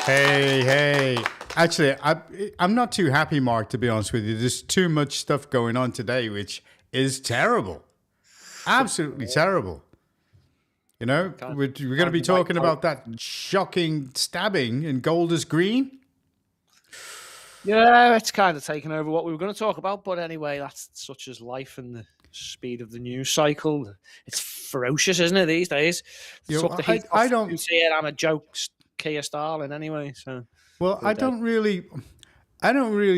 Hey. Actually, I'm not too happy, Mark, to be honest with you. There's too much stuff going on today, which is terrible. Absolutely terrible. You know, we're going to be talking about that shocking stabbing in Golders Green. Yeah, it's kind of taken over what we were going to talk about. But anyway, that's such as life and the speed of the news cycle. It's ferocious, isn't it, these days? I don't see it. I'm a joke, Keir Starling, anyway. So, well, I don't really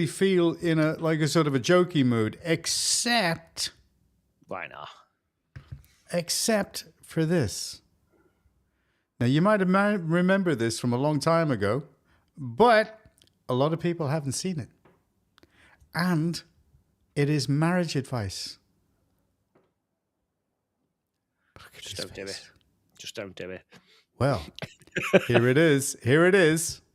feel in a sort of a jokey mood, except why not? Except for this. Now, you might remember this from a long time ago, but a lot of people haven't seen it. And it is marriage advice. Just don't do it. Just don't do it. Well, here it is.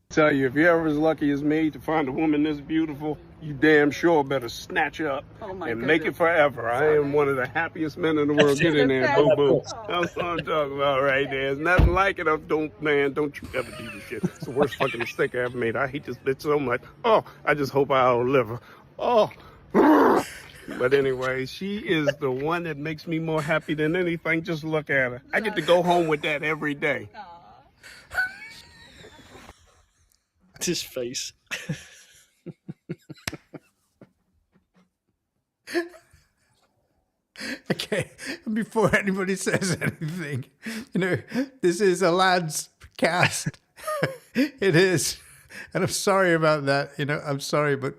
Tell you, if you're ever as lucky as me to find a woman this beautiful, you damn sure better snatch her up and make it forever. I am one of the happiest men in the world. Get in there, boo boo. That's what I'm talking about right there. There's nothing like it. Don't you ever do this shit. It's the worst fucking mistake I ever made. I hate this bitch so much. Oh, I just hope I outlive her. Oh. But anyway, she is the one that makes me more happy than anything. Just look at her. I get to go home with that every day. His face. Okay, before anybody says anything, this is a lad's cast. It is. And I'm sorry about that. I'm sorry, but,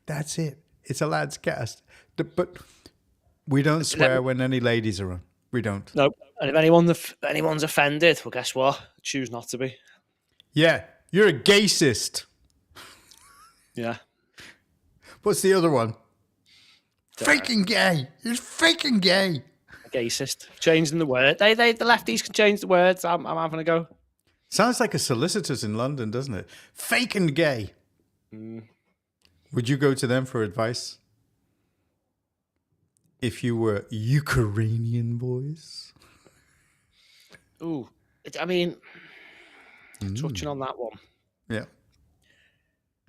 that's it. It's a lad's cast. But we don't swear when any ladies are on. We don't. Nope. And if anyone's offended, well, guess what? Choose not to be. Yeah. You're a gayist. Yeah. What's the other one? Freaking gay. You're freaking gay. A gayist. Changing the word. The lefties can change the words. I'm having a go. Sounds like a solicitor's in London, doesn't it? Faking gay. Would you go to them for advice? If you were Ukrainian boys? Ooh. Touching on that one. Yeah.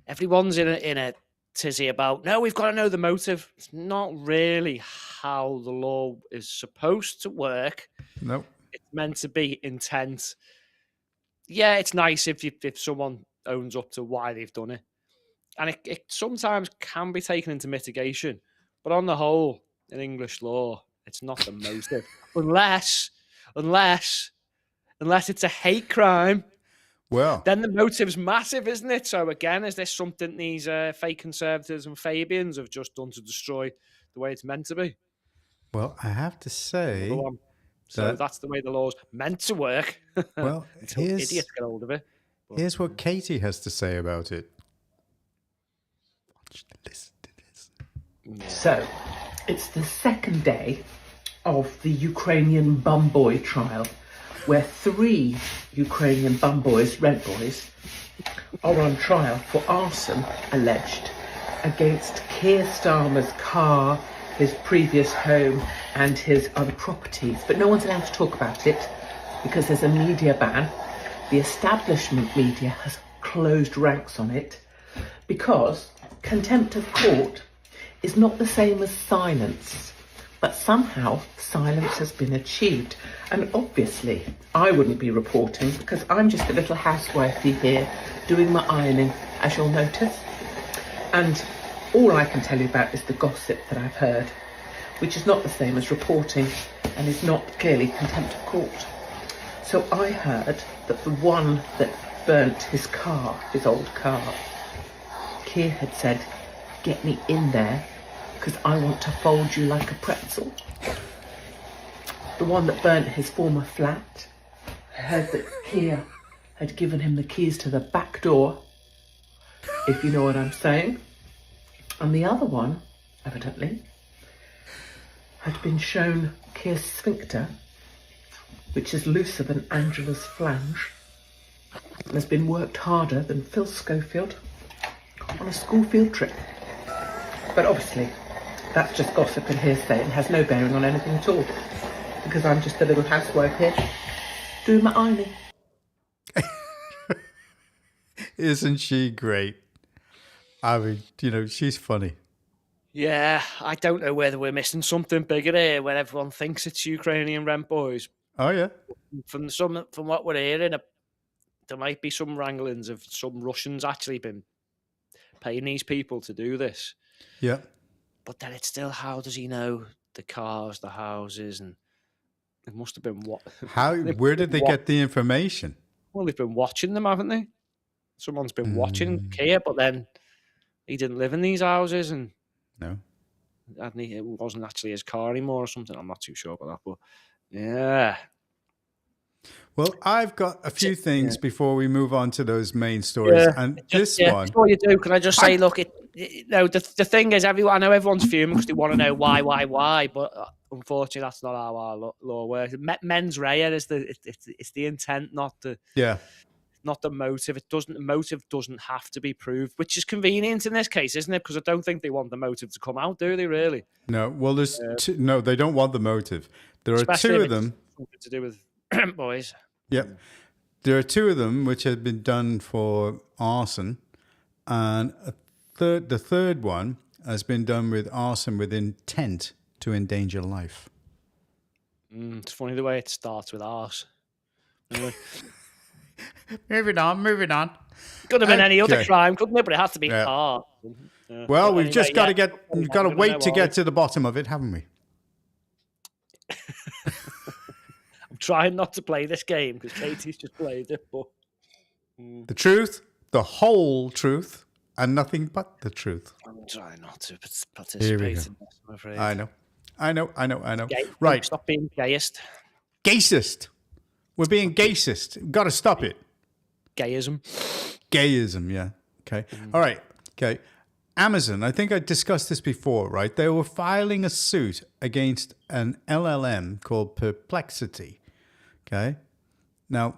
Everyone's in a tizzy about, no, we've got to know the motive. It's not really how the law is supposed to work. No. It's meant to be intent. Yeah, it's nice if someone owns up to why they've done it. And it sometimes can be taken into mitigation. But on the whole, in English law, it's not the motive. Unless it's a hate crime. Well, then the motive's massive, isn't it? So again, is this something these fake conservatives and Fabians have just done to destroy the way it's meant to be? Well, I have to say, so that's the way the law's meant to work. Well, idiots get hold of it. Here's what Katie has to say about it. Listen to this. So, it's the second day of the Ukrainian bum boy trial, where 3 Ukrainian bum boys, rent boys, are on trial for arson alleged against Keir Starmer's car, his previous home and his other properties. But no one's allowed to talk about it because there's a media ban. The establishment media has closed ranks on it because contempt of court is not the same as silence. But somehow silence has been achieved. And obviously, I wouldn't be reporting because I'm just a little housewifey here doing my ironing, as you'll notice. And all I can tell you about is the gossip that I've heard, which is not the same as reporting and is not clearly contempt of court. So I heard that the one that burnt his car, his old car, Keir had said, "Get me in there, because I want to fold you like a pretzel." The one that burnt his former flat, I heard that Keir had given him the keys to the back door, if you know what I'm saying. And the other one, evidently, had been shown Keir's sphincter, which is looser than Angela's flange, and has been worked harder than Phil Schofield on a school field trip. But obviously, that's just gossip and hearsay and has no bearing on anything at all, because I'm just a little housewife here doing my ironing. Isn't she great? I mean, she's funny. Yeah, I don't know whether we're missing something bigger here where everyone thinks it's Ukrainian rent boys. Oh, yeah. From what we're hearing, there might be some wranglings of some Russians actually been paying these people to do this. Yeah. But then it's still, how does he know the cars, the houses, and it must have been what? Where did they get the information? Well, they've been watching them, haven't they? Someone's been watching Kia, but then he didn't live in these houses, and No. it wasn't actually his car anymore or something. I'm not too sure about that, but yeah. Well, I've got a few things before we move on to those main stories, and this one. Before you do, can I just say, look, the thing is, I know everyone's fuming because they want to know why, but unfortunately, that's not how our law works. Mens rea is it's the intent, not the motive. The motive doesn't have to be proved, which is convenient in this case, isn't it? Because I don't think they want the motive to come out, do they? Really? No. Well, there's no. They don't want the motive. There are two of them. Something to do with boys. Yep. There are two of them which have been done for arson, and the third one has been done with arson with intent to endanger life. It's funny the way it starts with arse. Anyway. Moving on. Could have been any other crime, couldn't it? But it has to be arse. Well, we've just got to we've got to wait to get to the bottom of it, haven't we? I'm trying not to play this game because Katie's just played it. But the truth, the whole truth, and nothing but the truth. I'm trying not to participate in this, I'm afraid. I know. Gay, Right. Stop being gayist. Gayist. We're being gayist. We've got to stop it. Gayism. Gayism, yeah. Okay. All right. Okay. Amazon, I think I discussed this before, right? They were filing a suit against an LLM called Perplexity. Okay. Now,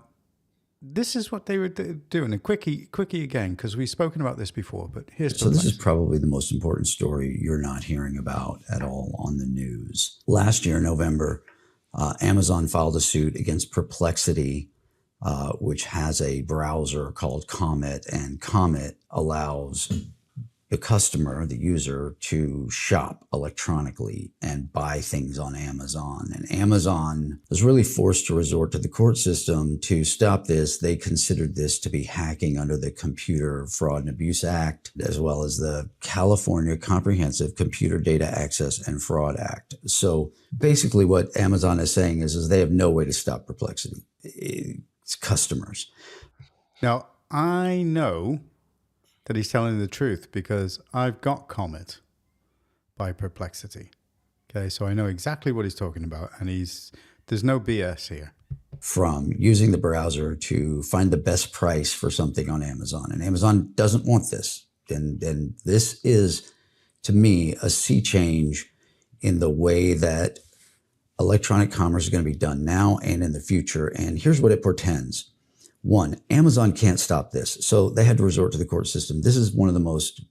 this is what they were doing. A quickie again, because we've spoken about this before, but here's So this is probably the most important story you're not hearing about at all on the news. Last year, November, Amazon filed a suit against Perplexity, which has a browser called Comet, and Comet allows the customer, the user, to shop electronically and buy things on Amazon. And Amazon was really forced to resort to the court system to stop this. They considered this to be hacking under the Computer Fraud and Abuse Act, as well as the California Comprehensive Computer Data Access and Fraud Act. So basically what Amazon is saying is they have no way to stop Perplexity. It's customers. Now, I know that he's telling the truth because I've got Comet by Perplexity. Okay, so I know exactly what he's talking about, and there's no BS here. From using the browser to find the best price for something on Amazon. And Amazon doesn't want this. And this is, to me, a sea change in the way that electronic commerce is going to be done now and in the future. And here's what it portends. One, Amazon can't stop this. So they had to resort to the court system. This is one of the most,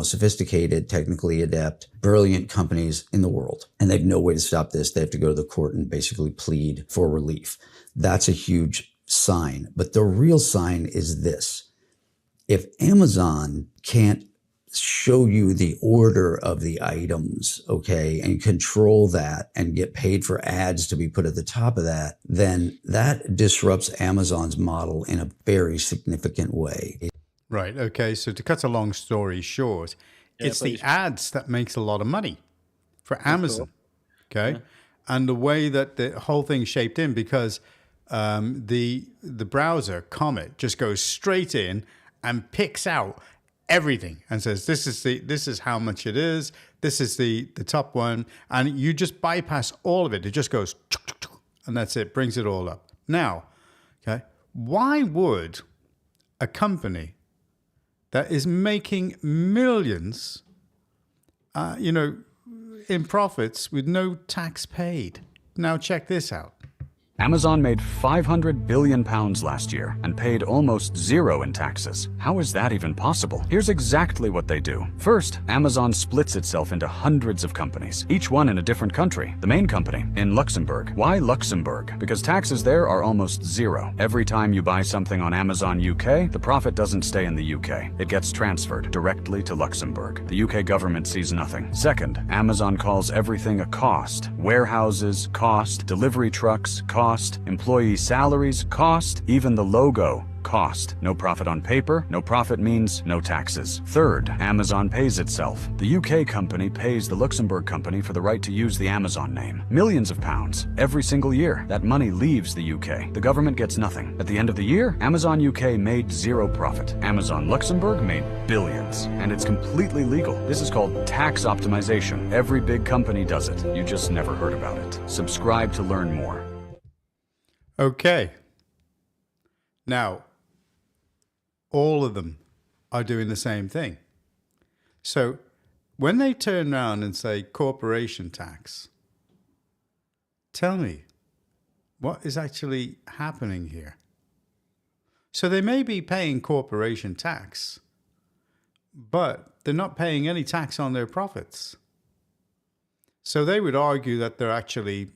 sophisticated, technically adept, brilliant companies in the world. And they have no way to stop this. They have to go to the court and basically plead for relief. That's a huge sign. But the real sign is this. If Amazon can't show you the order of the items, okay, and control that and get paid for ads to be put at the top of that, then that disrupts Amazon's model in a very significant way. Right. Okay. So to cut a long story short, it's the ads that makes a lot of money for Amazon. Okay. Yeah. And the way that the whole thing's shaped in, because the browser Comet just goes straight in and picks out everything and says, this is how much it is. This is the top one. And you just bypass all of it. It just goes, and that's it, brings it all up. Now, okay, why would a company that is making millions, in profits with no tax paid? Now check this out. Amazon made £500 billion last year and paid almost zero in taxes. How is that even possible? Here's exactly what they do. First, Amazon splits itself into hundreds of companies, each one in a different country. The main company in Luxembourg. Why Luxembourg? Because taxes there are almost zero. Every time you buy something on Amazon UK, the profit doesn't stay in the UK. It gets transferred directly to Luxembourg. The UK government sees nothing. Second, Amazon calls everything a cost. Warehouses, cost. Delivery trucks, cost. Employee salaries, cost. Even the logo, cost. No profit on paper. No profit means no taxes. Third, Amazon pays itself. The UK company pays the Luxembourg company for the right to use the Amazon name. Millions of pounds every single year. That money leaves the UK. The government gets nothing. At the end of the year, Amazon UK made zero profit. Amazon Luxembourg made billions. And it's completely legal. This is called tax optimization. Every big company does it. You just never heard about it. Subscribe to learn more. Okay. Now, all of them are doing the same thing. So when they turn around and say corporation tax, tell me, what is actually happening here? So they may be paying corporation tax, but they're not paying any tax on their profits. So they would argue that they're actually,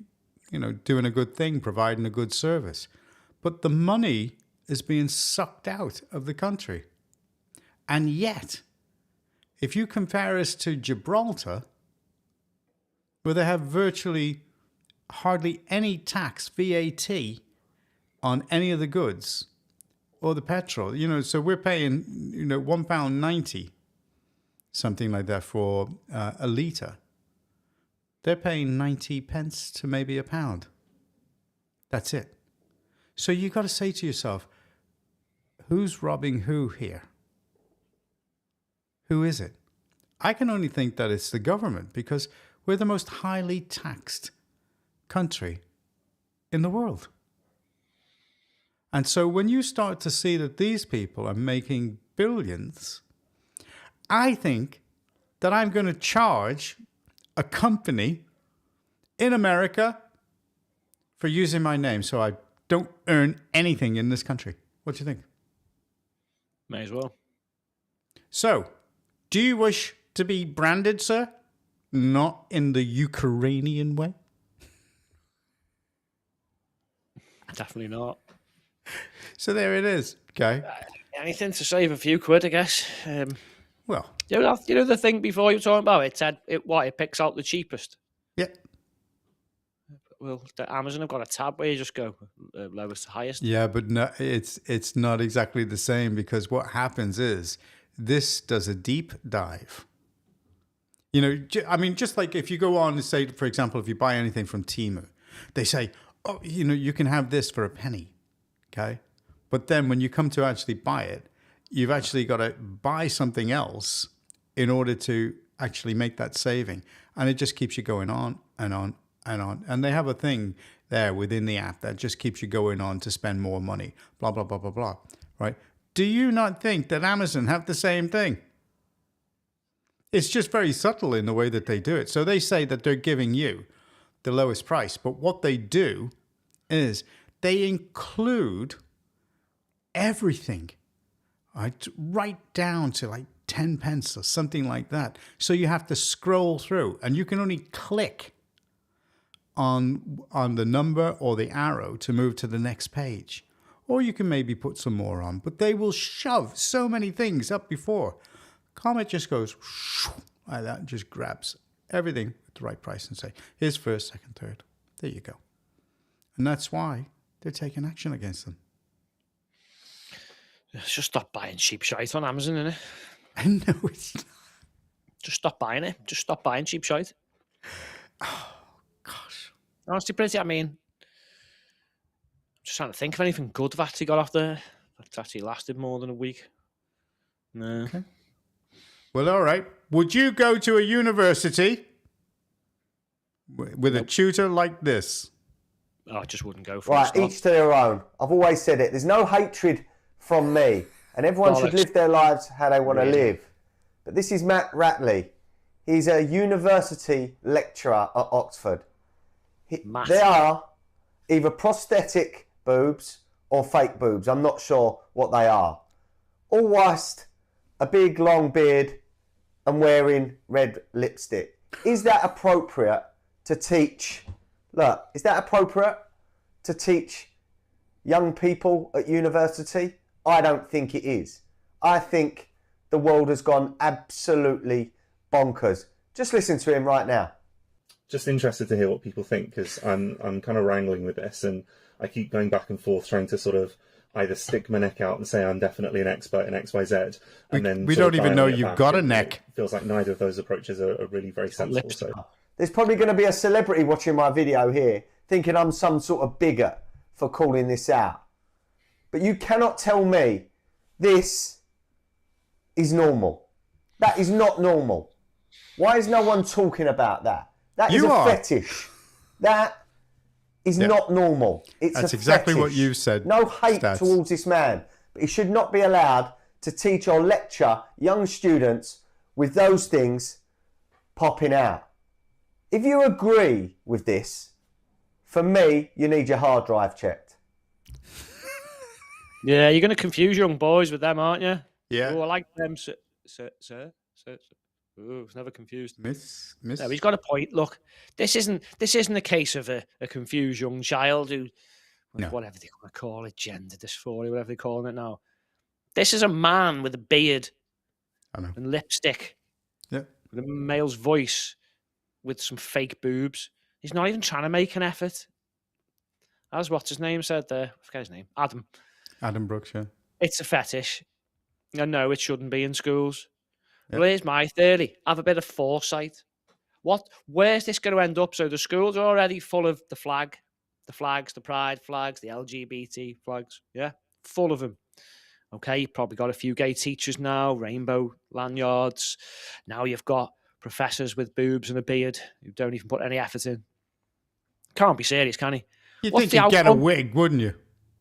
doing a good thing, providing a good service. But the money is being sucked out of the country. And yet, if you compare us to Gibraltar, where they have virtually hardly any tax, VAT, on any of the goods or the petrol, so we're paying, £1.90, something like that for a litre. They're paying 90 pence to maybe a pound. That's it. So you got to say to yourself, who's robbing who here? Who is it? I can only think that it's the government, because we're the most highly taxed country in the world. And so when you start to see that these people are making billions, I think that I'm going to charge a company in America for using my name so I don't earn anything in this country. What do you think? May as well. So, do you wish to be branded, sir? Not in the Ukrainian way? Definitely not. So there it is. Okay. Anything to save a few quid, I guess. Well, You know the thing before you were talking about? It said it picks out the cheapest. yeah. Well, the Amazon have got a tab where you just go lowest to highest. Yeah, but no, it's not exactly the same, because what happens is this does a deep dive. Just like if you go on and say, for example, if you buy anything from Temu, they say, oh, you can have this for a penny. Okay. But then when you come to actually buy it, you've actually got to buy something else in order to actually make that saving. And it just keeps you going on and on and on. And they have a thing there within the app that just keeps you going on to spend more money, blah, blah, blah, blah, blah, right? Do you not think that Amazon have the same thing? It's just very subtle in the way that they do it. So they say that they're giving you the lowest price, but what they do is they include everything, right down to like 10 pence or something like that. So you have to scroll through, and you can only click on the number or the arrow to move to the next page. Or you can maybe put some more on, but they will shove so many things up before. Comet just goes like that and just grabs everything at the right price and say, here's first, second, third. There you go. And that's why they're taking action against them. Just stop buying cheap shite on Amazon, innit? I know it's not. Just stop buying it. Just stop buying cheap shite. Oh, gosh. Honestly, pretty, just trying to think of anything good I've actually got off there that's actually lasted more than a week. No. Okay. Well, all right. Would you go to a university with a tutor like this? Oh, I just wouldn't go for Right, it. each to their own. I've always said it. There's no hatred from me. And everyone should live their lives how they want to live. But this is Matt Ratley. He's a university lecturer at Oxford. Matt. They are either prosthetic boobs or fake boobs. I'm not sure what they are. All whilst a big long beard and wearing red lipstick. Is that appropriate to teach? Look, is that appropriate to teach young people at university? I don't think it is. I think the world has gone absolutely bonkers. Just listen to him right now. Just interested to hear what people think, because I'm kind of wrangling with this, and I keep going back and forth trying to sort of either stick my neck out and say I'm definitely an expert in XYZ, and then we don't even know you've got a neck. It feels like neither of those approaches are really very sensible. So there's probably going to be a celebrity watching my video here thinking I'm some sort of bigot for calling this out. But you cannot tell me this is normal. That is not normal. Why is no one talking about that? That is a fetish. That is not normal. That's exactly fetish. what you said. No hate towards this man, but he should not be allowed to teach or lecture young students with those things popping out. If you agree with this, for me, you need your hard drive checked. Yeah, you're going to confuse young boys with them, aren't you? Yeah. Oh, I like them, sir. Oh, it's never confused. Miss. No, he's got a point. Look, this isn't a case of a confused young child who, whatever they want to call it, gender dysphoria, whatever they're calling it now. This is a man with a beard and lipstick, with a male's voice, with some fake boobs. He's not even trying to make an effort. As what's his name said there, I forget his name, Adam Brooks, yeah. It's a fetish. I know it shouldn't be in schools. Well, here's my theory. Have a bit of foresight. Where's this going to end up? So the schools are already full of the flags, the pride flags, the LGBT flags. Yeah, full of them. Okay, you've probably got a few gay teachers now, rainbow lanyards. Now you've got professors with boobs and a beard who don't even put any effort in. Can't be serious, can he? You'd think you'd get a wig, wouldn't you?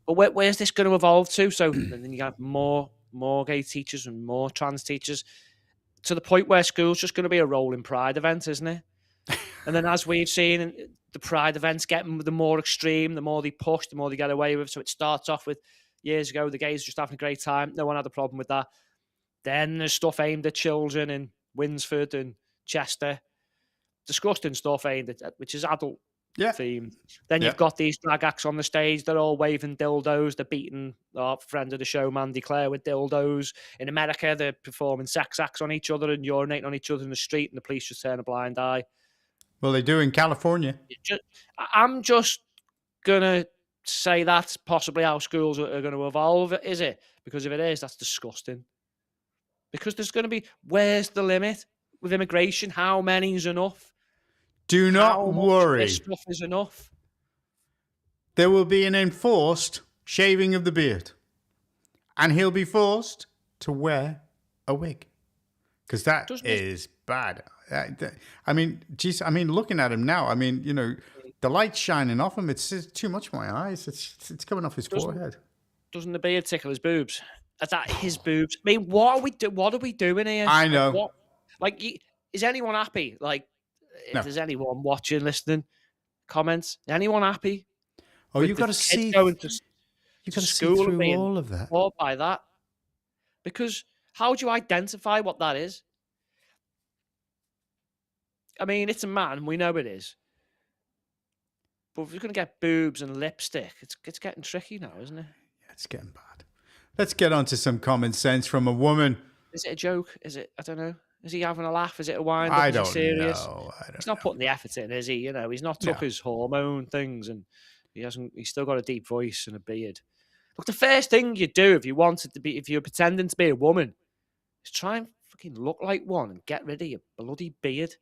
But where's this going to evolve to? So then you have more gay teachers and more trans teachers, to the point where school's just going to be a rolling pride event, isn't it? And then, as we've seen, the pride events getting the more extreme, the more they push, the more they get away with. So it starts off with, years ago, the gays just having a great time. No one had a problem with that. Then there's stuff aimed at children in Winsford and Chester. Disgusting stuff aimed at, which is adult themed. Then you've got these drag acts on the stage. They're all waving dildos. They're beating our friend of the show, Mandy Claire, with dildos. In America, they're performing sex acts on each other and urinating on each other in the street, and the police just turn a blind eye. Well, they do in California. I'm just going to say that's possibly how schools are going to evolve, is it? Because if it is, that's disgusting. Because there's going to be, where's the limit with immigration? How many is enough? Do not worry. This stuff is enough. There will be an enforced shaving of the beard. And he'll be forced to wear a wig. Because that is bad. I mean, geez, looking at him now, the light's shining off him. It's too much for my eyes. It's coming off his forehead. Doesn't the beard tickle his boobs? Is that his boobs? I mean, what are we doing here? I know. Is anyone happy? No. If there's anyone watching, listening, comments, anyone happy? Oh, you've got to see. You've got to see through all of that. Or by that, because how do you identify what that is? I mean, it's a man. We know it is. But if you're going to get boobs and lipstick, it's getting tricky now, isn't it? Yeah, it's getting bad. Let's get on to some common sense from a woman. Is it a joke? Is it? I don't know. Is he having a laugh? Is it a wind? I don't serious? know. He's not putting the effort in, is he? He's not took his hormone things, and he's still got a deep voice and a beard. Look, the first thing you do if you're pretending to be a woman, is try and fucking look like one and get rid of your bloody beard.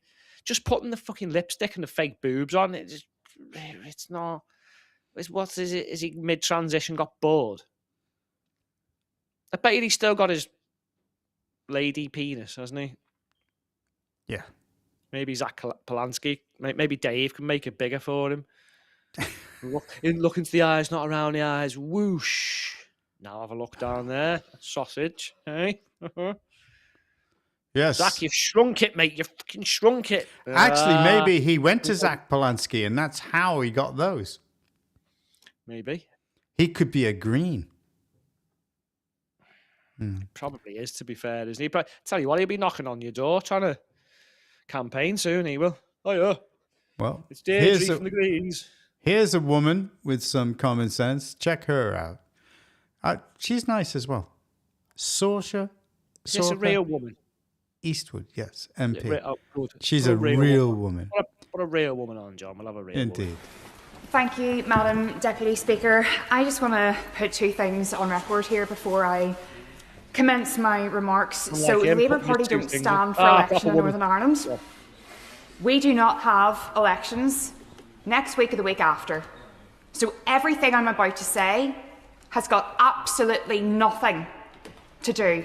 Just putting the fucking lipstick and the fake boobs on, it's not. What is it? Is he mid-transition got bored? I bet he's still got his lady penis, hasn't he? Yeah. Maybe Zach Polanski. Maybe Dave can make it bigger for him. Look into the eyes, not around the eyes. Whoosh. Now have a look down there. Sausage, hey? Yes. Zach, you've shrunk it, mate. You've fucking shrunk it. Actually, maybe he went to Zach Polanski and that's how he got those. maybe. He could be a Green. Probably is, to be fair, isn't he? But tell you what, he'll be knocking on your door trying to campaign soon. He will. Oh yeah, Well, it's Deirdre from the Greens. here's a woman with some common sense. Check her out. She's nice as well. Saoirse. Is this a real woman? Eastwood, yes, MP. Oh, good. She's What a real woman. What a real woman on, John. We'll have a real woman. Indeed. Thank you, Madam Deputy Speaker. I just want to put two things on record here before I commence my remarks. So the Labour Party don't stand for election in Northern Ireland. Yeah. We do not have elections next week or the week after. So everything I'm about to say has got absolutely nothing to do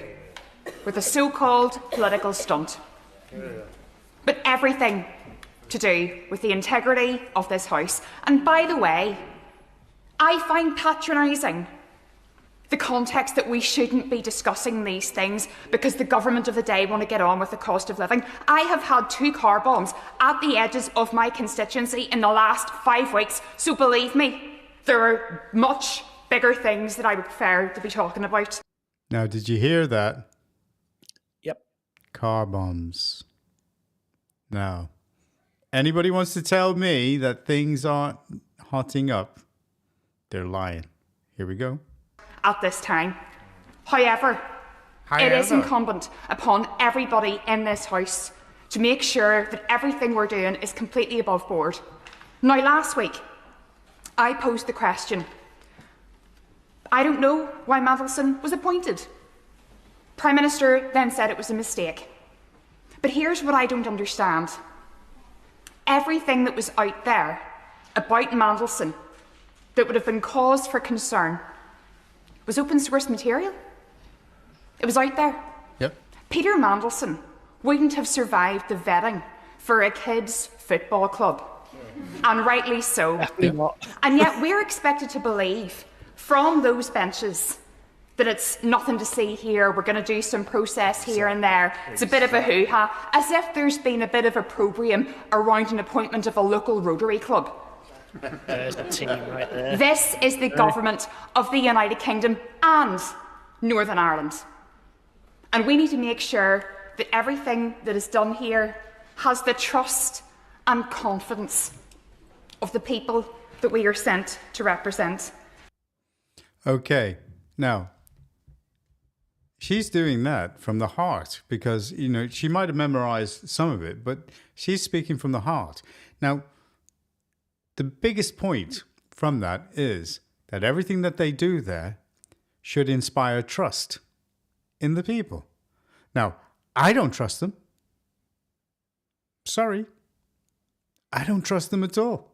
with a so-called political stunt. But everything to do with the integrity of this House. And by the way, I find patronising the context that we shouldn't be discussing these things because the government of the day want to get on with the cost of living. I have had 2 car bombs at the edges of my constituency in the last 5 weeks, so believe me, there are much bigger things that I would prefer to be talking about. Now, did you hear that? Yep. Car bombs. Now, anybody wants to tell me that things aren't hotting up, they're lying. Here we go. At this time. However, it is incumbent upon everybody in this House to make sure that everything we're doing is completely above board. Now, last week, I posed the question. I don't know why Mandelson was appointed. Prime Minister then said it was a mistake. But here's what I don't understand. Everything that was out there about Mandelson that would have been cause for concern was open source material. It was out there. Yep. Peter Mandelson wouldn't have survived the vetting for a kids' football club. And rightly so. And yet we're expected to believe from those benches that it's nothing to see here, we're going to do some process here and there. It's a bit of a hoo-ha, as if there's been a bit of opprobrium around an appointment of a local Rotary club. There's a team right there. This is the government of the United Kingdom and Northern Ireland. And we need to make sure that everything that is done here has the trust and confidence of the people that we are sent to represent. Okay. Now, she's doing that from the heart because, you know, she might have memorized some of it, but she's speaking from the heart. Now, the biggest point from that is that everything that they do there should inspire trust in the people. Now, I don't trust them. Sorry. I don't trust them at all.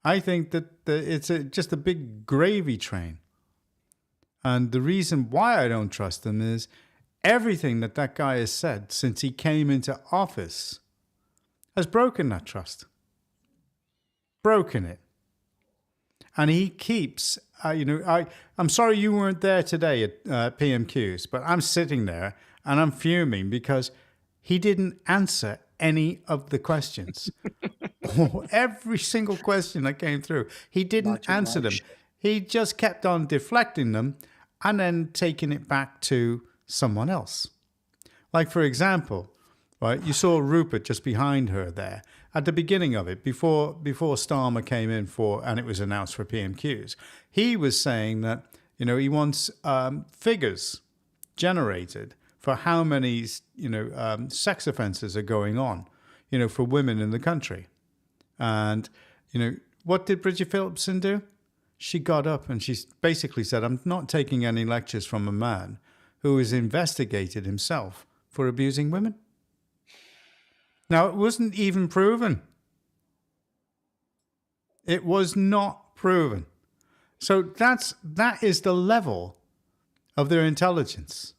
I think that it's just a big gravy train. And the reason why I don't trust them is everything that guy has said since he came into office has broken that trust. Broken it. And he keeps, I'm sorry you weren't there today at PMQs, but I'm sitting there and I'm fuming because he didn't answer any of the questions. Every single question that came through, he didn't answer them. He just kept on deflecting them and then taking it back to someone else. Like, for example, right, you saw Rupert just behind her there. At the beginning of it, before Starmer came in and it was announced for PMQs, he was saying that, you know, he wants figures generated for how many, sex offences are going on, you know, for women in the country. And, you know, what did Bridget Phillipson do? She got up and she basically said, I'm not taking any lectures from a man who has investigated himself for abusing women. Now, it wasn't even proven. It was not proven. So that is the level of their intelligence.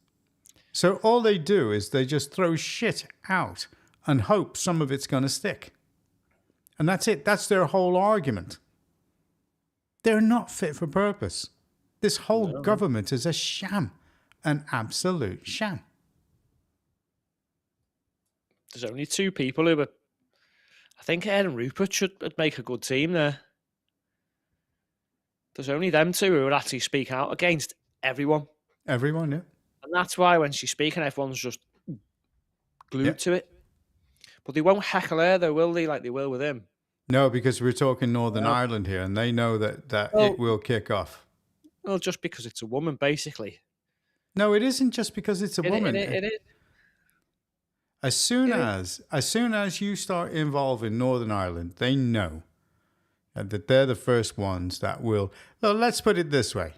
So all they do is they just throw shit out and hope some of it's going to stick. And that's it. That's their whole argument. They're not fit for purpose. This whole government is a sham, an absolute sham. There's only 2 people who I think Ed and Rupert should make a good team there. There's only them two who would actually speak out against everyone. Everyone, yeah. And that's why when she's speaking, everyone's just glued Yeah. to it. But they won't heckle her, though, will they? Like they will with him. No, because we're talking Northern Ireland here, and they know that Well- it will kick off. Well, just because it's a woman, basically. No, it isn't just because it's a woman. It is. As soon as you start involving Northern Ireland, they know that they're the first ones that will. Well, let's put it this way: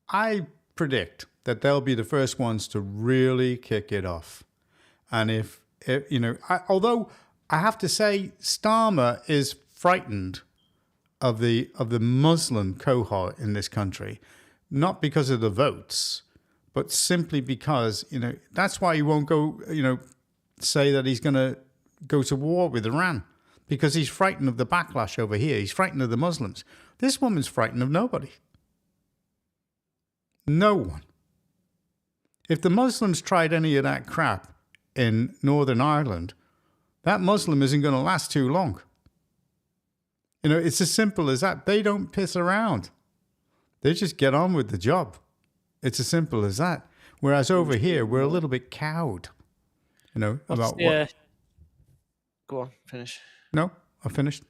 I predict that they'll be the first ones to really kick it off. And if although I have to say, Starmer is frightened of the Muslim cohort in this country, not because of the votes, but simply because that's why he won't go. Say that he's going to go to war with Iran, because he's frightened of the backlash over here. He's frightened of the Muslims. This woman's frightened of nobody. No one. If the Muslims tried any of that crap in Northern Ireland, that Muslim isn't going to last too long. It's as simple as that. They don't piss around. They just get on with the job. It's as simple as that. Whereas over here, we're a little bit cowed. About what? Go on, finish. No, I finished.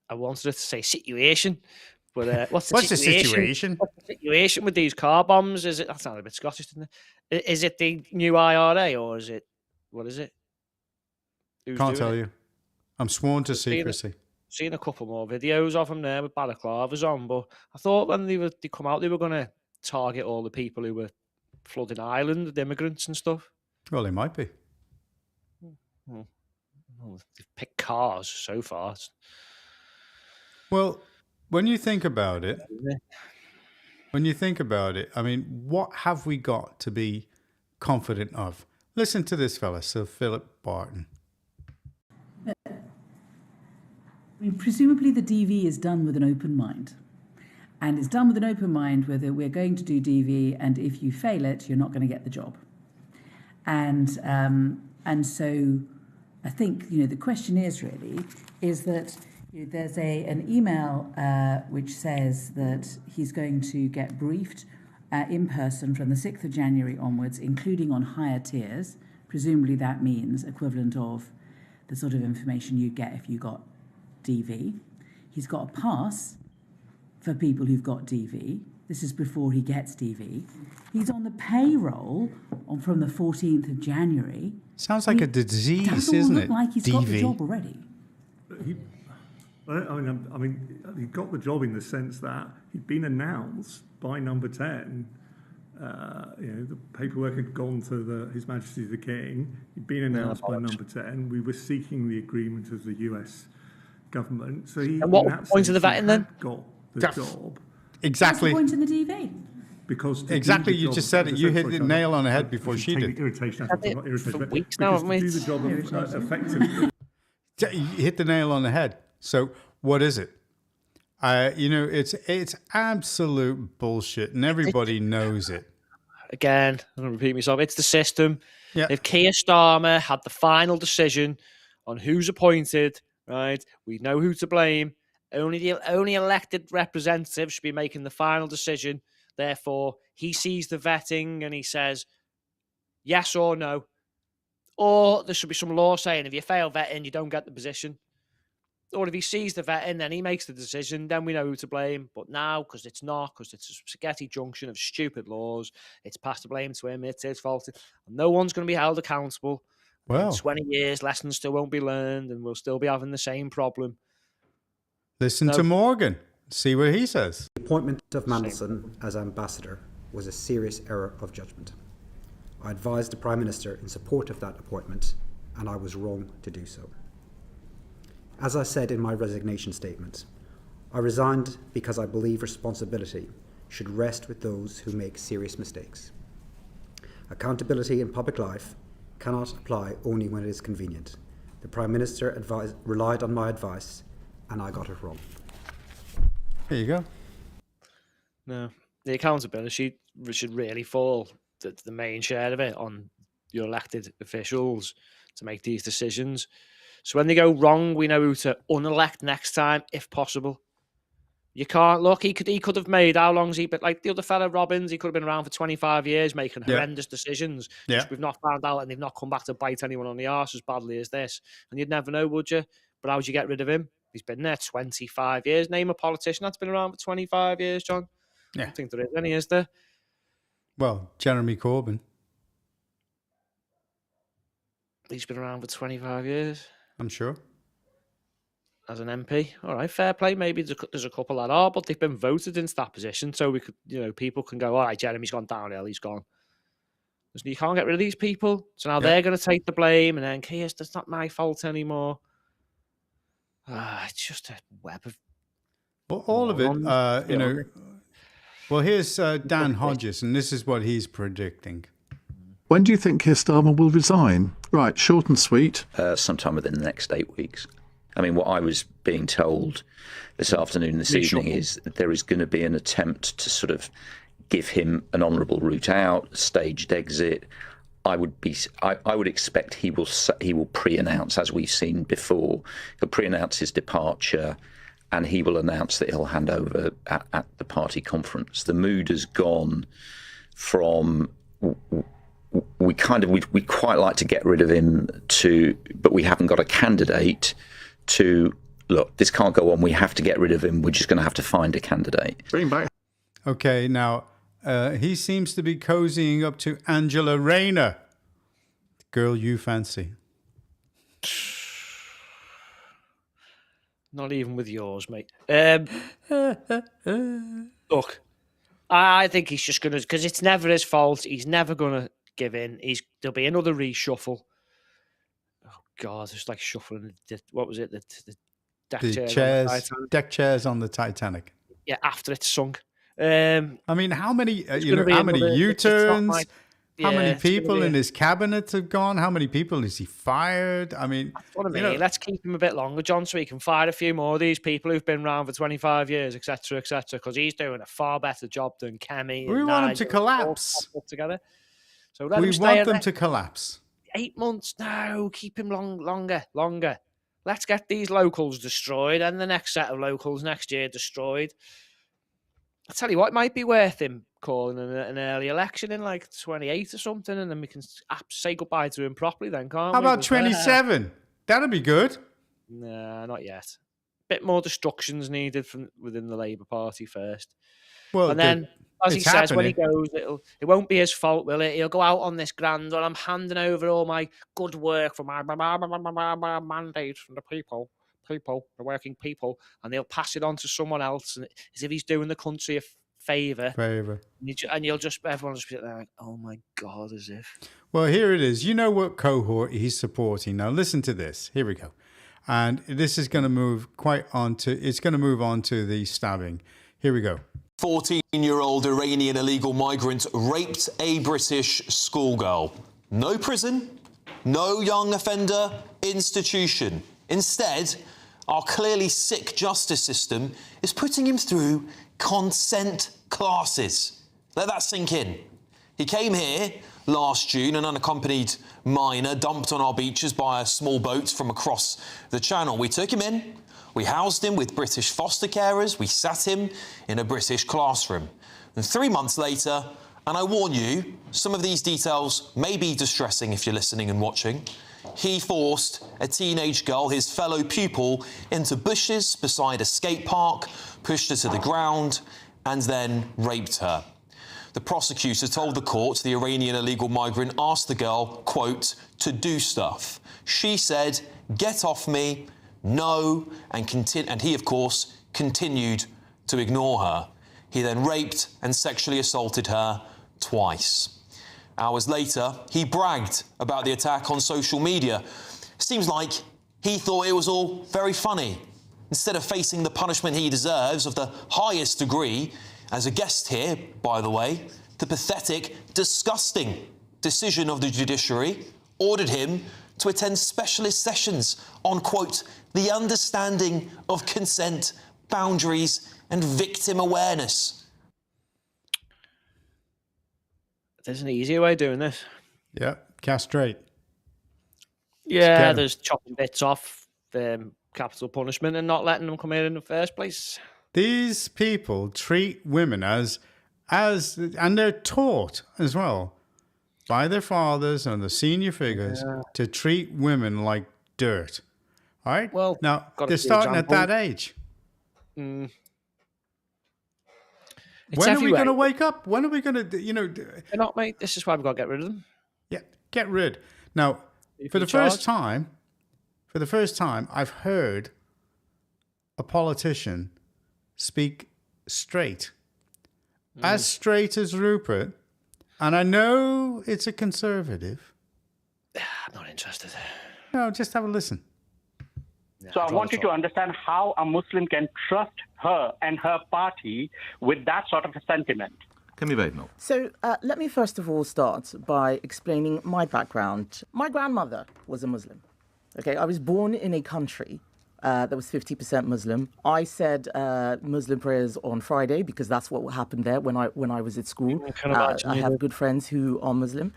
I wanted her to say situation, but what's the What's the situation? situation? What's the situation with these car bombs? Is it? That sounded a bit Scottish, didn't it? Is it the new IRA or is it? What is it? Who's Can't doing tell it? you. I'm sworn to I've seen it. secrecy. Seen a couple more videos of them there with balaclavas on, but I thought when they come out, they were going to target all the people who were flooding Ireland with immigrants and stuff. Well, they might be. Well, they've picked cars so far. Well, when you think about it, I mean, what have we got to be confident of? Listen to this fella, Sir Philip Barton. I mean, presumably the DV is done with an open mind. And it's done with an open mind whether we're going to do DV, and if you fail it, you're not going to get the job. And so I think, the question is that there's an email which says that he's going to get briefed in person from the 6th of January onwards, including on higher tiers. Presumably that means equivalent of the sort of information you'd get if you got DV. He's got a pass for people who've got DV. This is before he gets DV. He's on the payroll from the 14th of January. Sounds like a disease, doesn't isn't look it? like he's got the job already. I mean, he got the job in the sense that he'd been announced by Number 10. The paperwork had gone to His Majesty the King. He'd been announced by Number 10. We were seeking the agreement of the US government. So he, and what in that point of the sense, vetting then? Got the job. Exactly. What's the point in the DV? Because exactly, you just said it. You hit the nail on the head before she did. Irritation. For weeks now, haven't we? To do the job effectively. You hit the nail on the head. So what is it? It's absolute bullshit, and everybody knows it. Again, I'm going to repeat myself. It's the system. Yeah. If Keir Starmer had the final decision on who's appointed, right, we know who to blame. Only elected representatives should be making the final decision. Therefore, he sees the vetting and he says yes or no. Or there should be some law saying if you fail vetting, you don't get the position. Or if he sees the vetting, then he makes the decision, then we know who to blame. But now, because it's a spaghetti junction of stupid laws, it's passed the blame to him, it's his fault. And no one's going to be held accountable. Well, in 20 years, lessons still won't be learned, and we'll still be having the same problem. Listen to Morgan. See what he says. The appointment of Mandelson as ambassador was a serious error of judgment. I advised the Prime Minister in support of that appointment, and I was wrong to do so. As I said in my resignation statement, I resigned because I believe responsibility should rest with those who make serious mistakes. Accountability in public life cannot apply only when it is convenient. The Prime Minister relied on my advice, and I got it wrong. There you go. No, the accountability should really fall, the main share of it, on your elected officials to make these decisions. So when they go wrong, we know who to unelect next time, if possible. You can't look. He could have made, how long's he? But like the other fella, Robbins, he could have been around for 25 years making horrendous decisions. Yeah. Just we've not found out, and they've not come back to bite anyone on the arse as badly as this. And you'd never know, would you? But how'd you get rid of him? He's been there 25 years. Name a politician that's been around for 25 years, John. Yeah. I don't think there is any, is there? Well, Jeremy Corbyn. He's been around for 25 years. I'm sure. As an MP, all right, fair play. Maybe there's a couple that are, but they've been voted into that position, so we could, people can go, all right, Jeremy's gone downhill, he's gone. You can't get rid of these people, so now they're going to take the blame, and then Keir, that's not my fault anymore. It's just a web of. Well, all of it, Well, here's Dan Hodges, and this is what he's predicting. When do you think Keir Starmer will resign? Right, short and sweet. Sometime within the next 8 weeks. I mean, what I was being told this afternoon, this evening, is that there is going to be an attempt to sort of give him an honourable route out, staged exit. I would expect he will pre-announce, as we've seen before. He'll pre-announce his departure, and he will announce that he'll hand over at the party conference. The mood has gone from we quite like to get rid of him but we haven't got a candidate. To look, this can't go on. We have to get rid of him. We're just going to have to find a candidate. Bring back. Okay, now he seems to be cozying up to Angela Rayner, the girl you fancy. Not even with yours, mate. Look, I think he's just going to, because it's never his fault. He's never going to give in. There'll be another reshuffle. God, it's like shuffling. What was it? The deck chairs on the Titanic. Yeah, after it's sunk. I mean, how many how many U-turns? How many people in his cabinet have gone? How many people has he fired? I mean, that's what I mean. Let's keep him a bit longer, John, so he can fire a few more of these people who've been around for 25 years, etc., etc. Because he's doing a far better job than Kemi. We want him to collapse. Together. So we want them to collapse. 8 months? No, keep him longer. Let's get these locals destroyed and the next set of locals next year destroyed. I tell you what, it might be worth him calling an early election in like 28 or something, and then we can say goodbye to him properly then, can't we? How about 27? That'd be good. Nah, not yet. Bit more destruction's needed from within the Labour Party first. Well, and then, as he says, when he goes, it won't be his fault, will it? He'll go out on this grand, well, I'm handing over all my good work from my mandate from the people, the working people, and he'll pass it on to someone else, and as if he's doing the country a favour. And everyone will just be like, oh my God, as if. Well, here it is. You know what cohort he's supporting. Now, listen to this. Here we go. And this is going to move on to the stabbing. Here we go. 14-year-old Iranian illegal migrant raped a British schoolgirl. No prison, no young offender institution. Instead, our clearly sick justice system is putting him through consent classes. Let that sink in. He came here last June, an unaccompanied minor dumped on our beaches by a small boat from across the channel. We took him in. We housed him with British foster carers. We sat him in a British classroom. And 3 months later, and I warn you, some of these details may be distressing if you're listening and watching, he forced a teenage girl, his fellow pupil, into bushes beside a skate park, pushed her to the ground, and then raped her. The prosecutor told the court the Iranian illegal migrant asked the girl, quote, to do stuff. She said, get off me. No, and he, of course, continued to ignore her. He then raped and sexually assaulted her twice. Hours later, he bragged about the attack on social media. Seems like he thought it was all very funny. Instead of facing the punishment he deserves of the highest degree, as a guest here, by the way, the pathetic, disgusting decision of the judiciary ordered him to attend specialist sessions on, quote, the understanding of consent, boundaries, and victim awareness. There's an easier way of doing this. Yeah, castrate. Yeah, there's chopping bits off capital punishment and not letting them come here in the first place. These people treat women as, and they're taught as well by their fathers and the senior figures to treat women like dirt. All right? Well, now, got a they're few starting at that examples. age. Mm. When are we going to wake up? When are we going to, They're not, mate. This is why we've got to get rid of them. Yeah, get rid. Now, for the first time, I've heard a politician speak straight. As straight as Rupert. And I know it's a conservative. I'm not interested. No, just have a listen. So I want you to understand how a Muslim can trust her and her party with that sort of a sentiment. So let me first of all start by explaining my background. My grandmother was a Muslim. Okay, I was born in a country that was 50% Muslim. I said Muslim prayers on Friday because that's what happened there when I was at school. I have good friends who are Muslim.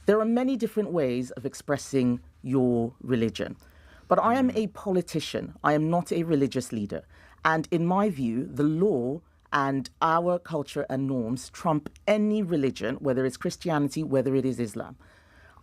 There are many different ways of expressing your religion. But I am a politician. I am not a religious leader. And in my view, the law and our culture and norms trump any religion, whether it's Christianity, whether it is Islam.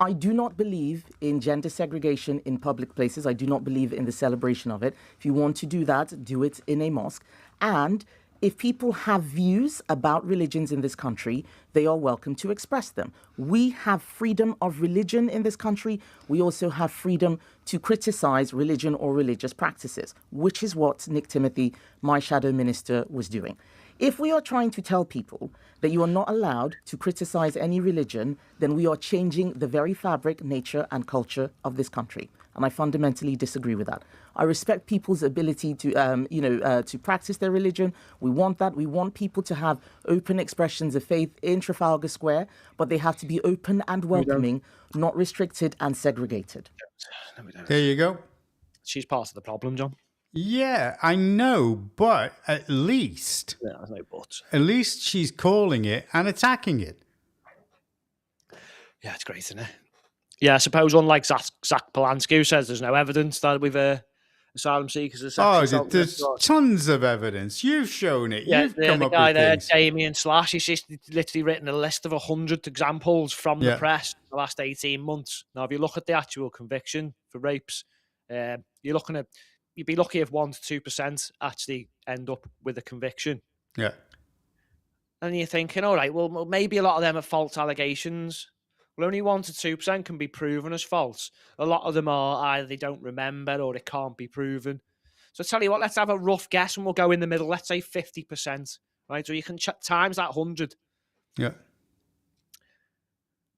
I do not believe in gender segregation in public places. I do not believe in the celebration of it. If you want to do that, do it in a mosque. And if people have views about religions in this country, they are welcome to express them. We have freedom of religion in this country. We also have freedom to criticize religion or religious practices, which is what Nick Timothy, my shadow minister, was doing. If we are trying to tell people that you are not allowed to criticize any religion, then we are changing the very fabric, nature, and culture of this country. And I fundamentally disagree with that. I respect people's ability to, to practice their religion. We want that. We want people to have open expressions of faith in Trafalgar Square, but they have to be open and welcoming, not restricted and segregated. There you go. She's part of the problem, John. Yeah, I know, but at least... Yeah, there's no buts. At least she's calling it and attacking it. Yeah, it's great, isn't it? Yeah, I suppose unlike Zach Polanski, who says there's no evidence that we've asylum seekers are sex Oh, there's tons of evidence. You've shown it. Yeah, You've the come up guy with there, things. Damien Slash, he's just literally written a list of 100 examples from the Yeah. press the last 18 months. Now, if you look at the actual conviction for rapes, you'd be lucky if 1% to 2% actually end up with a conviction. Yeah. And you're thinking, all right, well, maybe a lot of them are false allegations. Well, only 1% to 2% can be proven as false. A lot of them are either they don't remember or it can't be proven. So I tell you what, let's have a rough guess and we'll go in the middle. Let's say 50%, right? So you can times that 100 Yeah.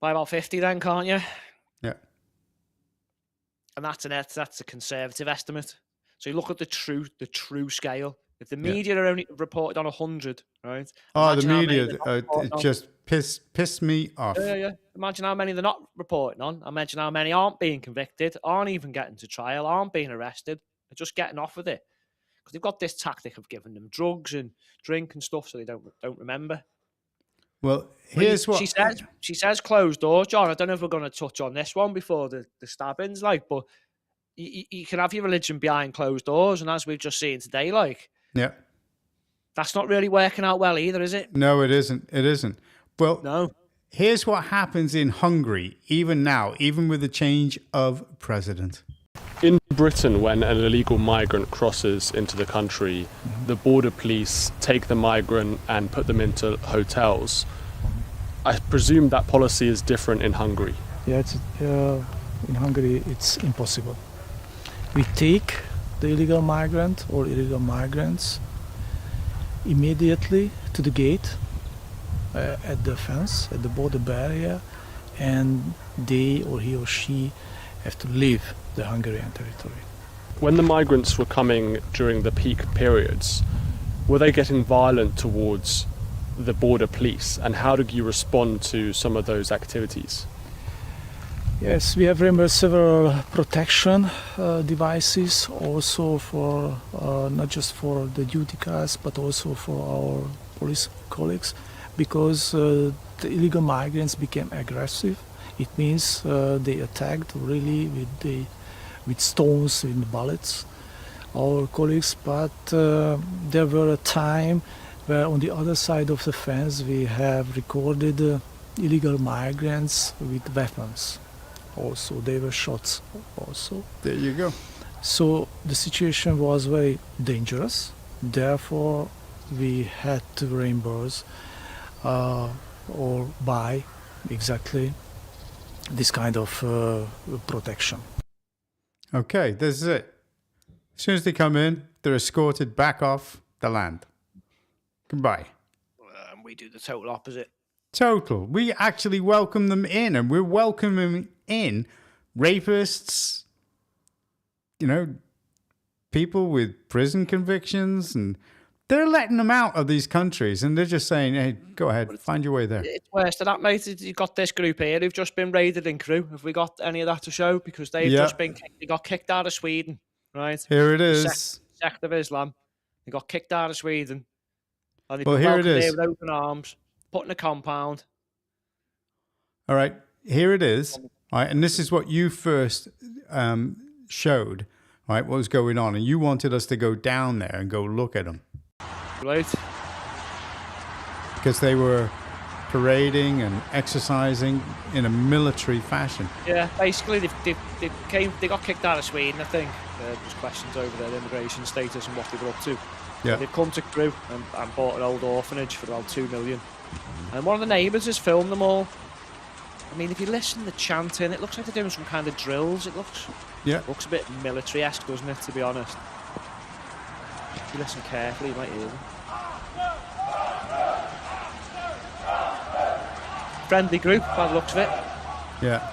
by about 50 then, can't you? Yeah. And that's a conservative estimate. So you look at the true scale. If the media are only reported on 100, right? Oh, the imagine how many media they're not reporting on. just pissed me off. Yeah. Imagine how many they're not reporting on. Imagine how many aren't being convicted, aren't even getting to trial, aren't being arrested. They're just getting off with it. Because they've got this tactic of giving them drugs and drink and stuff so they don't remember. Well, here's what... She says closed doors, John. I don't know if we're going to touch on this one before the stabbings, but you can have your religion behind closed doors, and as we've just seen today, Yeah. that's not really working out well either, is it? No, it isn't. It isn't. Well, no. Here's what happens in Hungary, even now, even with the change of president. In Britain, when an illegal migrant crosses into the country, the border police take the migrant and put them into hotels. I presume that policy is different in Hungary. Yeah, in Hungary it's impossible. We take the illegal migrant or illegal migrants immediately to the gate at the fence, at the border barrier, and they or he or she have to leave the Hungarian territory. When the migrants were coming during the peak periods, were they getting violent towards the border police, and how did you respond to some of those activities? Yes, we have reimbursed several protection devices, also for not just for the duty cars, but also for our police colleagues, because the illegal migrants became aggressive. It means they attacked really with stones, with bullets. our colleagues, but there were a time where on the other side of the fence we have recorded illegal migrants with weapons. Also, they were shot also. There you go. So the situation was very dangerous. Therefore, we had to reimburse or buy exactly this kind of protection. Okay, this is it. As soon as they come in, they're escorted back off the land. Goodbye. We do the total opposite. Total. We actually welcome them in, and we're welcoming in rapists, you know, people with prison convictions, and they're letting them out of these countries, and they're just saying, hey, go ahead, find your way there. It's worse than that, mate. You've got this group here who've just been raided in Crewe. Have we got any of that to show? Because they've just been they got kicked out of Sweden, right? Here it is. Sect of Islam. They got kicked out of Sweden. And they've Well, been here it welcomed is. here with open arms, put in a compound. All right, here it is. All right, and this is what you first showed, right, what was going on. And you wanted us to go down there and go look at them. Right. Because they were parading and exercising in a military fashion. Yeah, basically they got kicked out of Sweden, I think. There was questions over their immigration status and what they were up to. Yeah. They've come to Crewe and bought an old orphanage for about 2 million. And one of the neighbours has filmed them all. I mean, if you listen to the chanting, it looks like they're doing some kind of drills. It looks a bit military-esque, doesn't it, to be honest? If you listen carefully, you might hear them. Friendly group, by the looks of it. Yeah.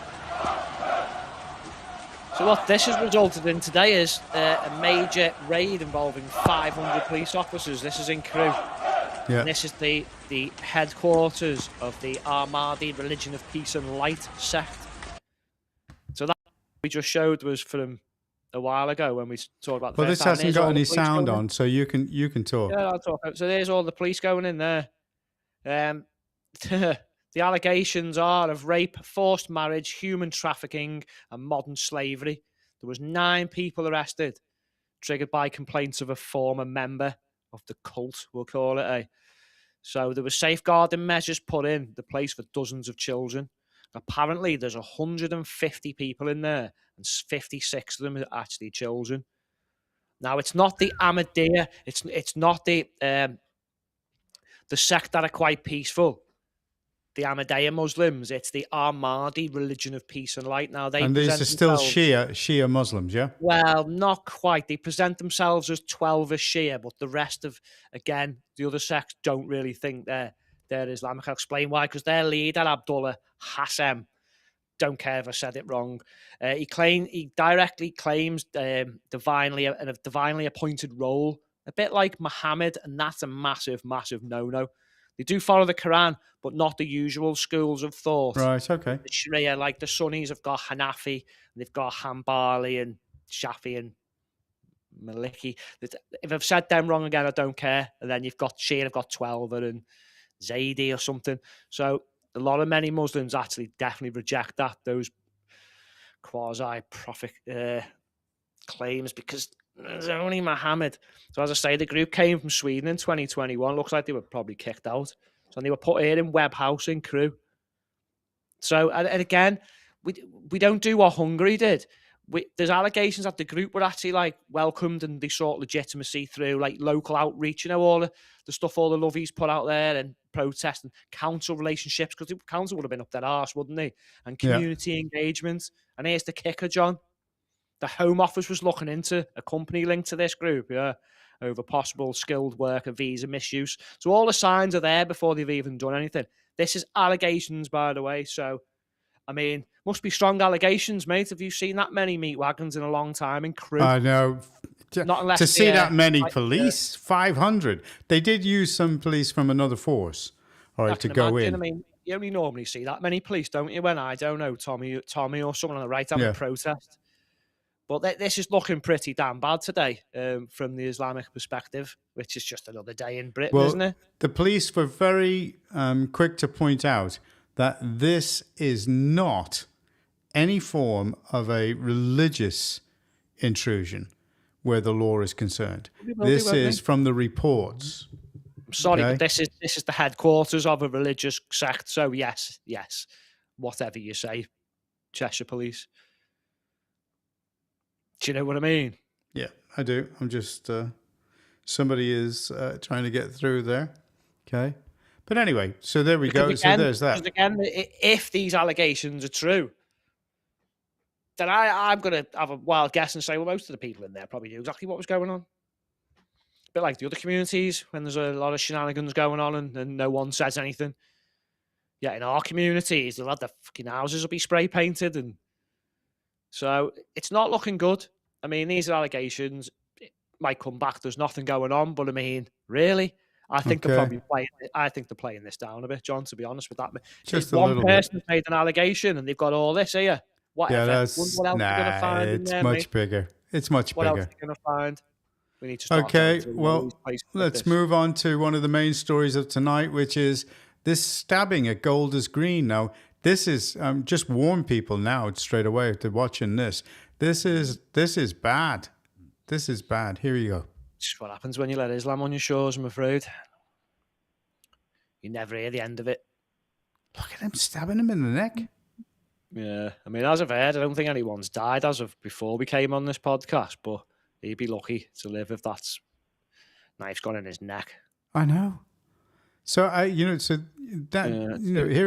So what this has resulted in today is a major raid involving 500 police officers. This is in Crewe. Yeah. And this is the headquarters of the Ahmadi Religion of Peace and Light sect. So that we just showed was from a while ago when we talked about the Well, first this time. hasn't There's got all the any police sound going in. on, so you can talk. Yeah, I'll talk. So there's all the police going in there. The allegations are of rape, forced marriage, human trafficking, and modern slavery. There was 9 people arrested, triggered by complaints of a former member of the cult, we'll call it. So there were safeguarding measures put in the place for dozens of children. Apparently, there's 150 people in there, and 56 of them are actually children. Now, it's not the Ahmadiyya. It's not the sect that are quite peaceful. The Ahmadiyya Muslims. It's the Ahmadi Religion of Peace and Light. Now they And these present are still themselves- Shia Muslims, yeah? Well, not quite. They present themselves as 12 as Shia, but the rest of, again, the other sects don't really think they're Islamic. I'll explain why. Because their leader, Abdullah Hassem, don't care if I said it wrong. He directly claims a divinely appointed role, a bit like Muhammad, and that's a massive, massive no-no. They do follow the Quran, but not the usual schools of thought. Right, okay. The Sharia, like the Sunnis have got Hanafi, and they've got Hanbali and Shafi and Maliki. If I've said them wrong again, I don't care. And then you've got Shia, have got 12 and Zaidi or something. So many Muslims actually definitely reject those quasi-prophet claims, because there's only Muhammad. So as I say, the group came from Sweden in 2021. Looks like they were probably kicked out. So they were put here in Webb House in Crewe. So, and again, we don't do what Hungary did. There's allegations that the group were actually like welcomed and they sought legitimacy through like local outreach, all the stuff all the lovies put out there and protest and council relationships, because the council would have been up their arse, wouldn't they? And community engagement. And here's the kicker, John. The Home Office was looking into a company linked to this group, over possible skilled worker visa misuse. So all the signs are there before they've even done anything. This is allegations, by the way. So, I mean, must be strong allegations, mate. Have you seen that many meat wagons in a long time in Crewe? I know. Not unless to see they're, that many police, 500. They did use some police from another force, all right, to go in. I mean, you only normally see that many police, don't you? When I don't know, Tommy or someone on the right having a protest. But this is looking pretty damn bad today from the Islamic perspective, which is just another day in Britain, isn't it? The police were very quick to point out that this is not any form of a religious intrusion. where the law is concerned. We will do, This won't we? is from the reports. I'm sorry, Okay. but this is the headquarters of a religious sect. So yes, whatever you say, Cheshire Police. Do you know what I mean? Yeah, I do. I'm just somebody is trying to get through there. Okay, but anyway, so there we go. Because So there's that. because again, if these allegations are true, then I'm going to have a wild guess and say, well, most of the people in there probably knew exactly what was going on. A bit like the other communities when there's a lot of shenanigans going on and no one says anything. Yeah, in our communities, they'll have the fucking houses will be spray painted, and so it's not looking good. I mean, these are allegations. It might come back. There's nothing going on, but I mean, really, I think they're Okay. probably playing. I think they're playing this down a bit, John. To be honest with that, Just if a one little bit. person made an allegation and they've got all this here. Whatever. Yeah, Wonder that's what else they're gonna find in it's there, much mate. bigger. It's much What else bigger. are they going to find? We need to start Okay, going to well, these places like let's this. move on to one of the main stories of tonight, which is this stabbing at Golders Green. Now, this is just warn people now straight away to watching this. This is bad. This is bad. Here you go. It's what happens when you let Islam on your shores, I'm afraid. You never hear the end of it. Look at him stabbing him in the neck. Yeah, I mean, as I've heard, I don't think anyone's died as of before we came on this podcast, but he'd be lucky to live if that knife's gone in his neck. I know. So here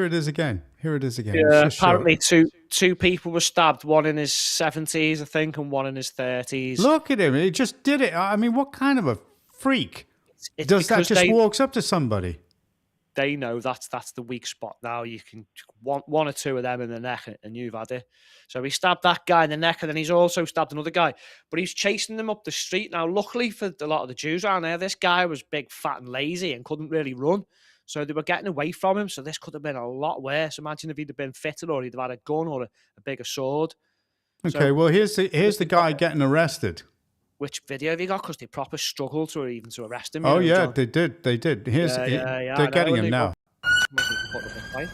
it is again. Here it is again. It's Yeah, just showing. apparently two people were stabbed, one in his 70s, I think, and one in his 30s. Look at him. He just did it. I mean, what kind of a freak It's does that? because Just walks up to somebody. they know that's the weak spot now. You can one or two of them in the neck and you've had it. So he stabbed that guy in the neck and then he's also stabbed another guy. But he's chasing them up the street. Now, luckily for a lot of the Jews around there, this guy was big, fat and lazy and couldn't really run. So they were getting away from him. So this could have been a lot worse. Imagine if he'd have been fitter or he'd have had a gun or a bigger sword. Okay, So- well, here's the guy getting arrested. Which video have you got? Because they proper struggled to arrest him. you Oh know, yeah, John. they did. Here's Yeah, I they're know, getting and him they now. Put up a fight.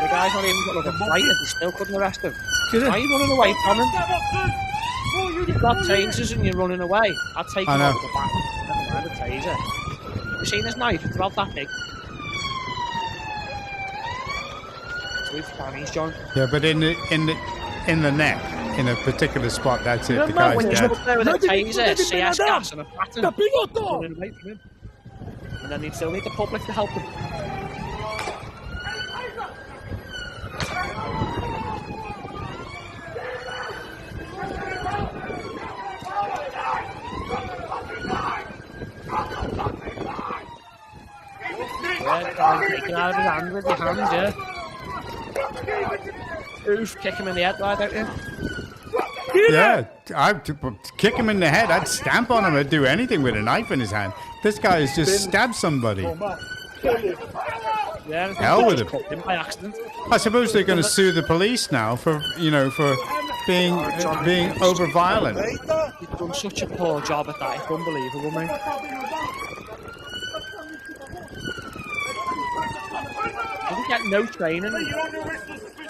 The guy's not even got a fight and they still couldn't arrest him. Why are you running away from him? You've got tasers and you're running away. I'd take I him know. out of the back. Never mind a taser. You seen his knife? It's about that big. It's with fannies, John. Yeah, but in the neck, in a particular spot, that's it. The Remember guy's when you're dead. up there with a taser, CS gas and a baton, running away from him. And then they still need the public to help them. Yeah, try and take it out of his hand with your hands, yeah. Oof, kick him in the head, right, don't you? Yeah, I'd kick him in the head. I'd stamp on him. I'd do anything with a knife in his hand. This guy has just stabbed somebody. Yeah, Hell with him. cut him by accident. I suppose they're going to sue the police now for being over violent. You've done such a poor job at that. It's unbelievable, mate. Did he get no training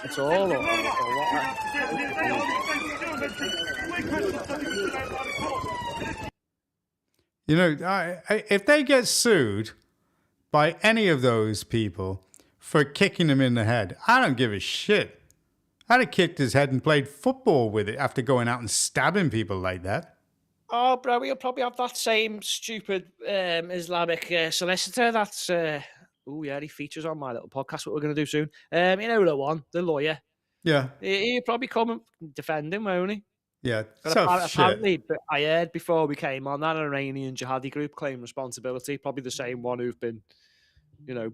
at all, or what? You know, if they get sued by any of those people for kicking him in the head, I don't give a shit. I'd have kicked his head and played football with it after going out and stabbing people like that. Oh, bro, we'll probably have that same stupid Islamic solicitor that's... oh, yeah, he features on my little podcast, what we're going to do soon. You know the one, the lawyer. Yeah, He'll probably come and defend him, won't he? yeah. But So shit. apparently, but I heard before we came on that an Iranian jihadi group claimed responsibility, probably the same one who've been,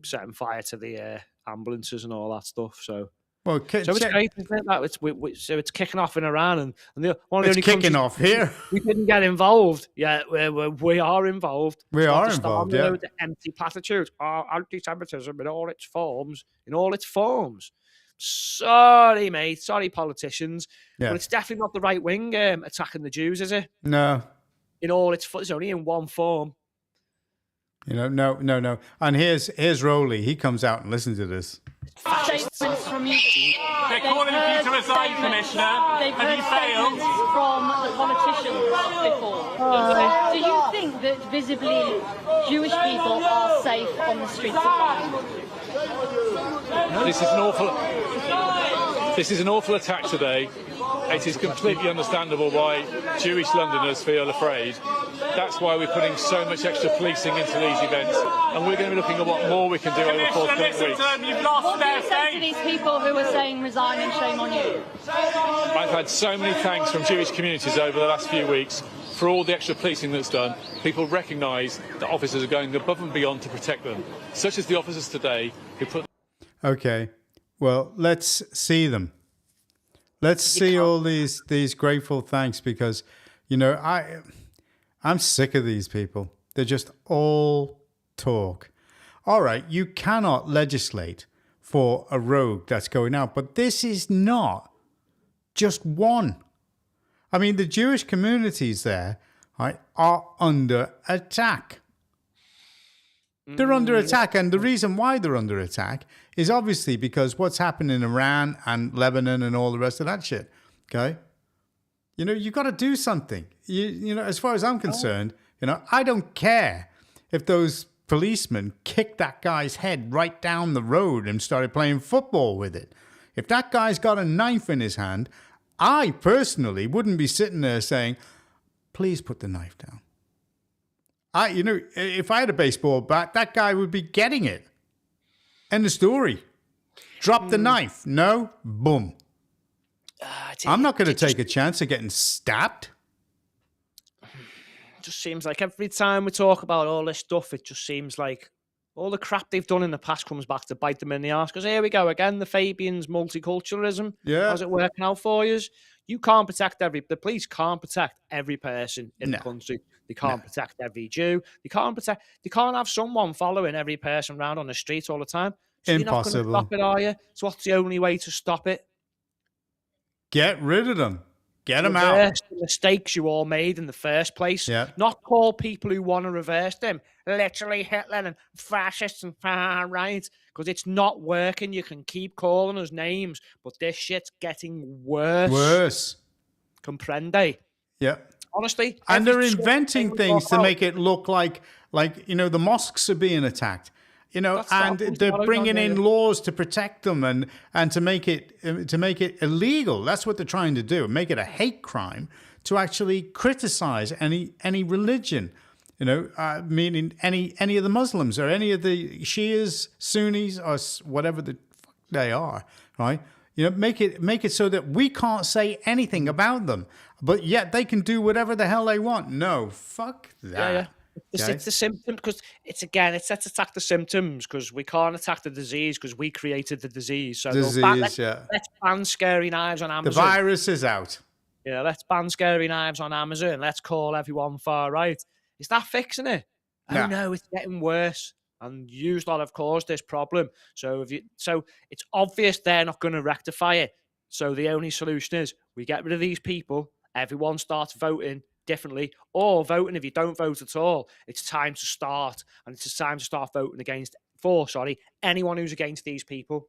setting fire to the ambulances and all that stuff. So, Well, so it's great, isn't it? That so it's kicking off in Iran, and one of the It's only kicking countries off here. We didn't get involved. Yeah, we are involved. We It's not are just involved, a yeah. load of empty platitudes. Anti-Semitism in all its forms. Sorry, mate. Sorry, politicians. Yeah. But it's definitely not the right wing attacking the Jews, is it? No. In all its, it's only in one form. No. And here's Rowley. He comes out and listens to this. Statements from you. They're calling for you to resign, Commissioner. Have you failed? From the politicians before. Do you think that visibly Jewish people are safe on the streets of London? This is an awful attack today. It is completely understandable why Jewish Londoners feel afraid. That's why we're putting so much extra policing into these events, and we're going to be looking at what more we can do over the forthcoming weeks. What do you say to these people who are saying resign and shame on you? I've had so many thanks from Jewish communities over the last few weeks for all the extra policing that's done. People recognise that officers are going above and beyond to protect them, such as the officers today who put... Okay, well, let's see them. Let's see all these grateful thanks, because, I'm sick of these people. They're just all talk. All right, you cannot legislate for a rogue that's going out, but this is not just one. I mean, the Jewish communities there, right, are under attack. They're under attack, and the reason why they're under attack is obviously because what's happened in Iran and Lebanon and all the rest of that shit, okay? You got to do something. As far as I'm concerned, I don't care if those policemen kicked that guy's head right down the road and started playing football with it. If that guy's got a knife in his hand, I personally wouldn't be sitting there saying, please put the knife down. If I had a baseball bat, that guy would be getting it. End of story. Drop the knife. No? Boom. I'm not going to take a chance of getting stabbed. It just seems like every time we talk about all this stuff, it just seems like all the crap they've done in the past comes back to bite them in the arse. Because here we go again, the Fabians multiculturalism. Yeah. How's it working out for you? You can't protect the police can't protect every person in the country. They can't protect every Jew. They can't have someone following every person around on the street all the time. So Impossible. You're not going to stop it, are you? So what's the only way to stop it? Get rid of them. Get them out. Reverse the mistakes you all made in the first place. Yeah. Not call people who want to reverse them literally Hitler and fascists and far right, because it's not working. You can keep calling us names, but this shit's getting worse. Worse. Comprende? Yeah. Honestly. And they're inventing things to make it look like the mosques are being attacked. And they're bringing in laws to protect them and to make it illegal. That's what they're trying to do. Make it a hate crime to actually criticize any religion. Meaning any of the Muslims or any of the Shias, Sunnis, or whatever the fuck they are, right? Make it so that we can't say anything about them, but yet they can do whatever the hell they want. No, fuck that. Yeah. It's the symptom, because let's attack the symptoms, because we can't attack the disease because we created the disease. So let's ban scary knives on Amazon. The virus is out. Yeah, let's ban scary knives on Amazon. Let's call everyone far right. Is that fixing it? No. Oh no, it's getting worse. And you lot have caused this problem. So it's obvious they're not going to rectify it. So the only solution is we get rid of these people. Everyone starts voting differently, or voting if you don't vote at all. It's time to start, and it's time to start voting for anyone who's against these people.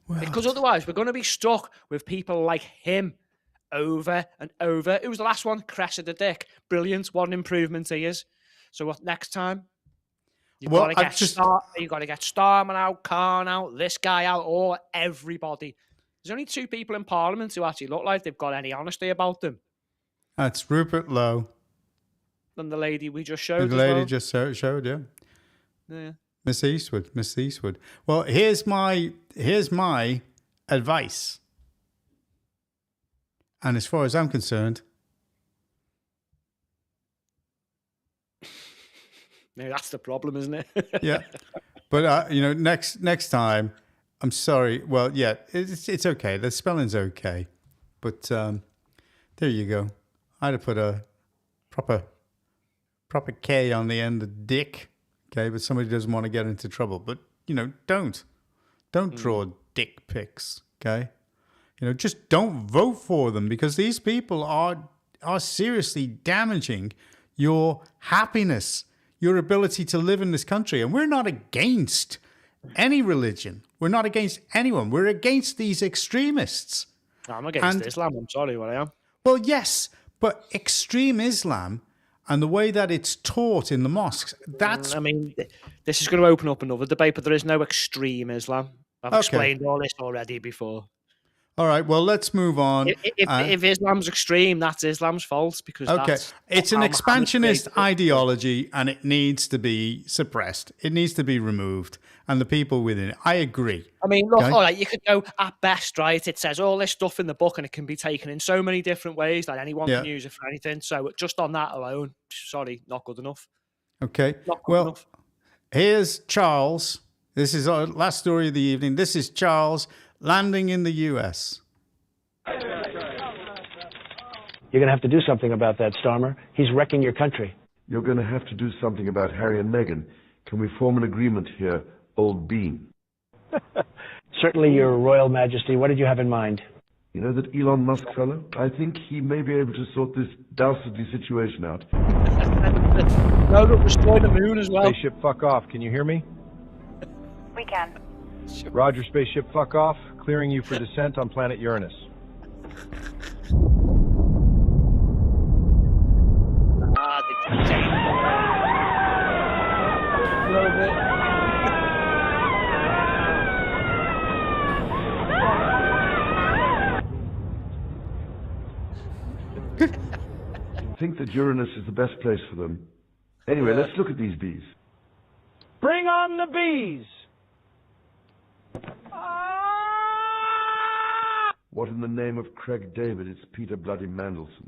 Well, because otherwise we're going to be stuck with people like him over and over. Who was the last one? Cressida Dick. Brilliant. What an improvement he is. So what next time? You've got to get Starmer out, Khan out, this guy out, or everybody. There's only 2 people in Parliament who actually look like they've got any honesty about them. That's Rupert Lowe. And the lady we just showed. The lady just showed, yeah. Yeah. Miss Eastwood. Well, here's my advice. And as far as I'm concerned, maybe that's the problem, isn't it? Yeah. But next time, I'm sorry. Well, yeah, it's okay. The spelling's okay. But there you go. I'd have put a proper K on the end of dick. Okay, but somebody doesn't want to get into trouble. But don't draw dick pics. Okay, just don't vote for them, because these people are seriously damaging your happiness, your ability to live in this country. And we're not against any religion. We're not against anyone. We're against these extremists. I'm against Islam. I'm sorry, what I am. Well, yes, but extreme Islam and the way that it's taught in the mosques, that's... I mean, this is going to open up another debate, but there is no extreme Islam. I've explained all this already before. All right, well, let's move on. If Islam's extreme, that's Islam's fault, because it's an expansionist ideology, and it needs to be suppressed. It needs to be removed, and the people within it. I agree. I mean, look, all right, you could go at best, right? It says all this stuff in the book, and it can be taken in so many different ways that anyone can use it for anything. So just on that alone, sorry, not good enough. Okay, here's Charles. This is our last story of the evening. This is Charles landing in the U.S. You're going to have to do something about that, Starmer. He's wrecking your country. You're going to have to do something about Harry and Meghan. Can we form an agreement here, old bean? Certainly, Your Royal Majesty. What did you have in mind? You know that Elon Musk fellow? I think he may be able to sort this dastardly situation out. No, look, destroy the moon as well. Spaceship, fuck off. Can you hear me? We can. Roger, spaceship, fuck off. Clearing you for descent on planet Uranus. I think that Uranus is the best place for them. Anyway, let's look at these bees. Bring on the bees! What in the name of Craig David? It's Peter Bloody Mandelson.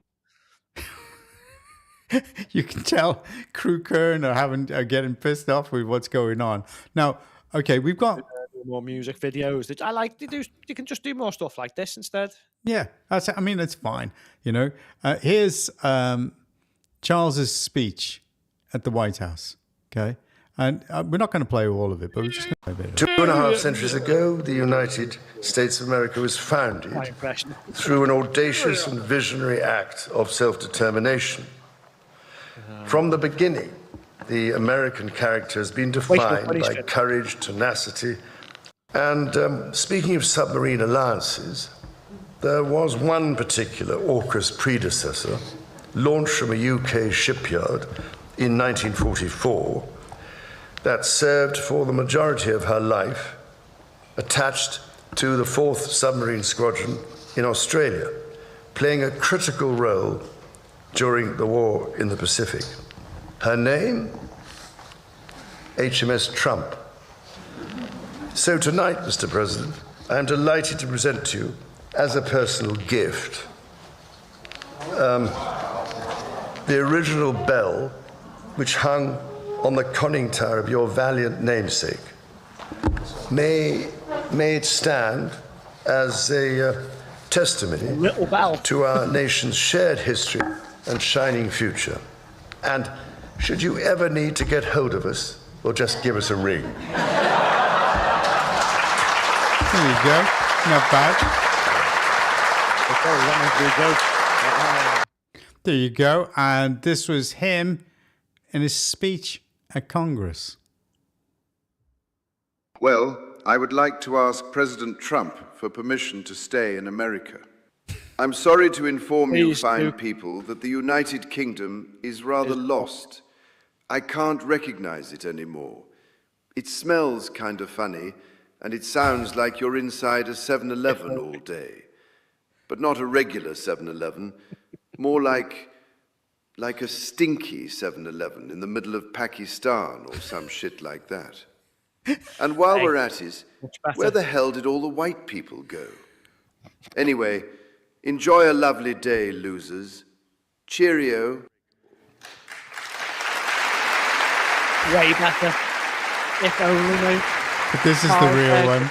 You can tell Crew Kern are getting pissed off with what's going on. Now, okay, we've got more music videos. I like to do. You can just do more stuff like this instead. Yeah, that's fine. You know, here's Charles's speech at the White House. Okay. And we're not going to play all of it, but we're just going to play a bit of it. 2.5 centuries ago, the United States of America was founded through an audacious and visionary act of self-determination. From the beginning, the American character has been defined by courage, tenacity, and speaking of submarine alliances, there was one particular AUKUS predecessor, launched from a UK shipyard in 1944, that served for the majority of her life attached to the 4th Submarine Squadron in Australia, playing a critical role during the war in the Pacific. Her name? HMS Trump. So tonight, Mr. President, I am delighted to present to you, as a personal gift, the original bell which hung on the conning tower of your valiant namesake. May it stand as a testimony to our nation's shared history and shining future. And should you ever need to get hold of us, well, just give us a ring. There you go. Not bad. There you go. And this was him in his speech at Congress. Well, I would like to ask President Trump for permission to stay in America. I'm sorry to inform you fine people that the United Kingdom is rather lost. I can't recognize it anymore. It smells kind of funny, and it sounds like you're inside a 7-Eleven all day. But not a regular 7-Eleven, more like a stinky 7-Eleven in the middle of Pakistan or some shit like that. And while we're at it, where the hell did all the white people go? Anyway, enjoy a lovely day, losers. Cheerio. Way better. If only, mate. But this is the real one.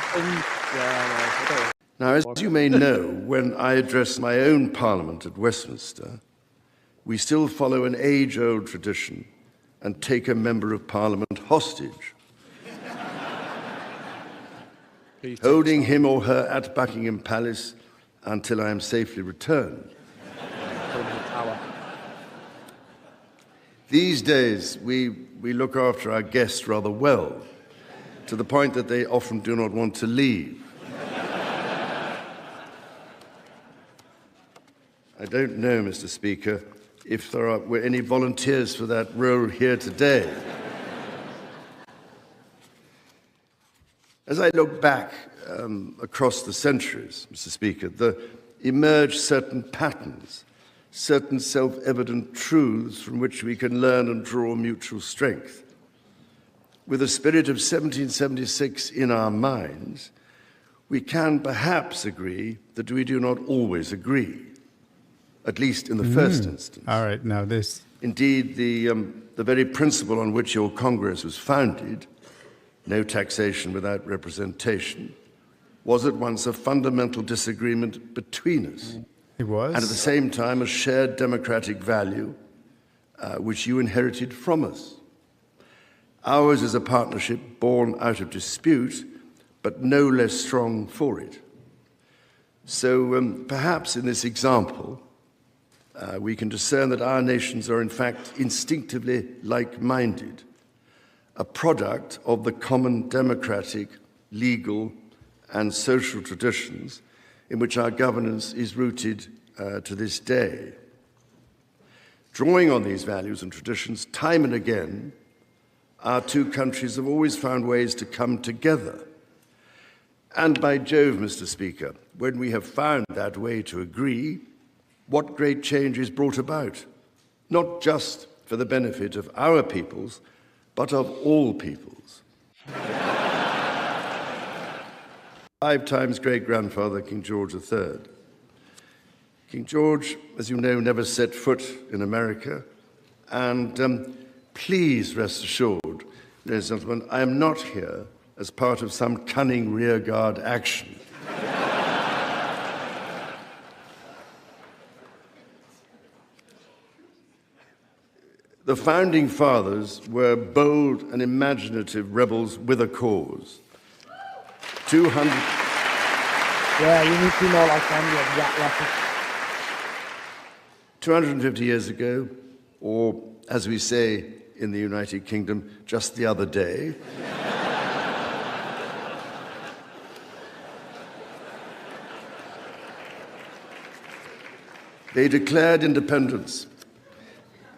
Now, as you may know, when I address my own Parliament at Westminster, we still follow an age-old tradition and take a Member of Parliament hostage, holding him or her at Buckingham Palace until I am safely returned. These days, we we look after our guests rather well, to the point that they often do not want to leave. I don't know, Mr. Speaker, if there were any volunteers for that role here today. As I look back across the centuries, Mr. Speaker, there emerge certain patterns, certain self-evident truths from which we can learn and draw mutual strength. With the spirit of 1776 in our minds, we can perhaps agree that we do not always agree, at least in the first instance. All right, now this. Indeed, the very principle on which your Congress was founded, no taxation without representation, was at once a fundamental disagreement between us. It was. And at the same time, a shared democratic value which you inherited from us. Ours is a partnership born out of dispute, but no less strong for it. So perhaps in this example, we can discern that our nations are in fact instinctively like-minded, a product of the common democratic, legal, and social traditions in which our governance is rooted to this day. Drawing on these values and traditions, time and again, our two countries have always found ways to come together. And by Jove, Mr. Speaker, when we have found that way to agree, what great change is brought about, not just for the benefit of our peoples, but of all peoples. 5 times great-grandfather King George III. King George, as you know, never set foot in America, and please rest assured, ladies and gentlemen, I am not here as part of some cunning rearguard action. The Founding Fathers were bold and imaginative rebels with a cause. 250 years ago, or as we say in the United Kingdom, just the other day, they declared independence.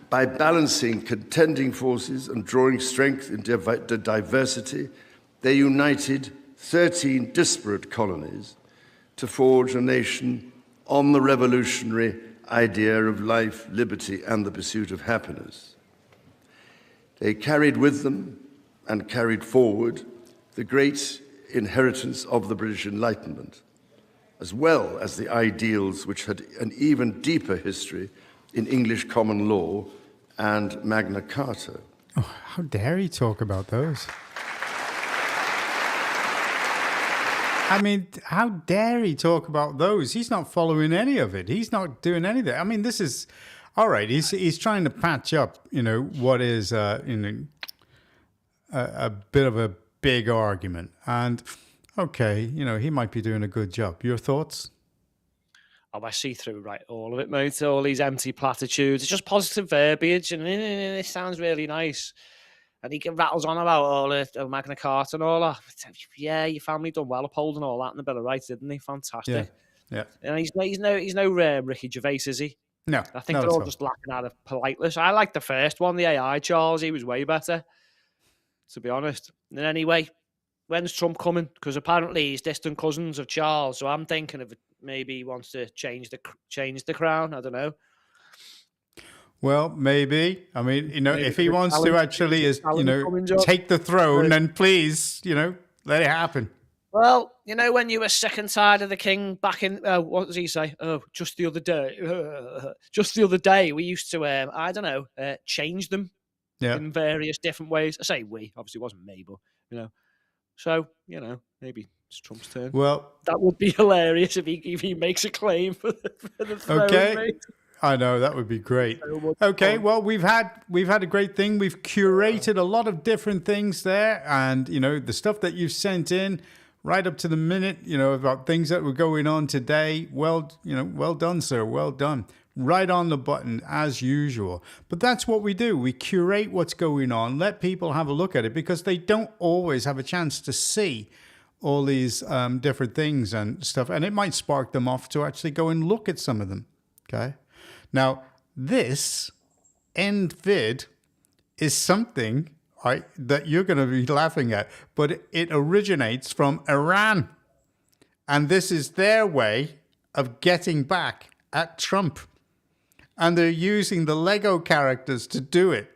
By balancing contending forces and drawing strength in diversity, they united 13 disparate colonies to forge a nation on the revolutionary idea of life, liberty, and the pursuit of happiness. They carried with them and carried forward the great inheritance of the British Enlightenment, as well as the ideals which had an even deeper history in English common law and Magna Carta. Oh, how dare he talk about those? I mean, how dare he talk about those? He's not following any of it. He's not doing anything. I mean, this is all right. He's trying to patch up, what is a bit of a big argument. And okay, he might be doing a good job. Your thoughts? Oh, I see through all of it, mate. All these empty platitudes. It's just positive verbiage, and it sounds really nice. And he rattles on about all the Magna Carta and all that. Yeah, your family done well upholding all that in the Bill of Rights, didn't they? Fantastic. Yeah. And he's no Ricky Gervais, is he? No. I think they're all just lacking out of politeness. I like the first one, the AI Charles. He was way better, to be honest. And anyway, when's Trump coming? Because apparently he's distant cousins of Charles. So I'm thinking of maybe he wants to change the crown. I don't know. Well, maybe. I mean, if he wants to actually, take the throne, then please, let it happen. Well, when you were sick and tired of the king back in, what does he say? Oh, just the other day, we used to, change them in various different ways. I say we, obviously it wasn't me, but, so, maybe it's Trump's turn. Well, that would be hilarious if he makes a claim for the throne. Okay. Mate. I know, that would be great. Okay, well, we've had a great thing. We've curated a lot of different things there, and the stuff that you've sent in right up to the minute, about things that were going on today. Well done, sir. Well done. right on the button as usual. But that's what we do. We curate what's going on, let people have a look at it, because they don't always have a chance to see all these different things and stuff. And it might spark them off to actually go and look at some of them. Okay. Now, this end vid is something that you're going to be laughing at, but it originates from Iran. And this is their way of getting back at Trump. And they're using the Lego characters to do it.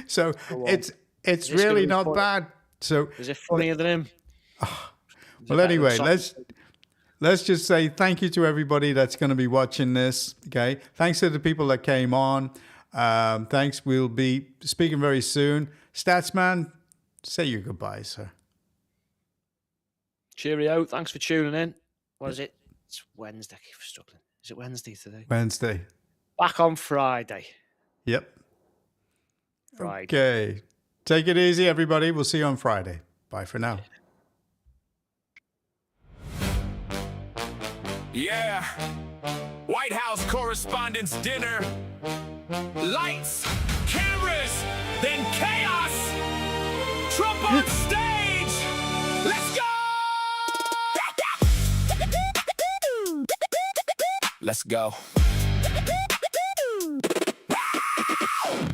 So it's really not funny? bad. So is it funnier than him? Well, anyway, let's just say thank you to everybody that's going to be watching this. Okay, thanks to the people that came on. Thanks. We'll be speaking very soon. Statsman, say your goodbyes, sir. Cheerio. Thanks for tuning in. What is it? It's Wednesday. I keep struggling. Is it Wednesday today? Wednesday. Back on Friday. Yep. Friday. Okay. Take it easy, everybody. We'll see you on Friday. Bye for now. Yeah. White House Correspondents' Dinner. Lights, cameras, then chaos. Trump on stage. Let's go. Let's go.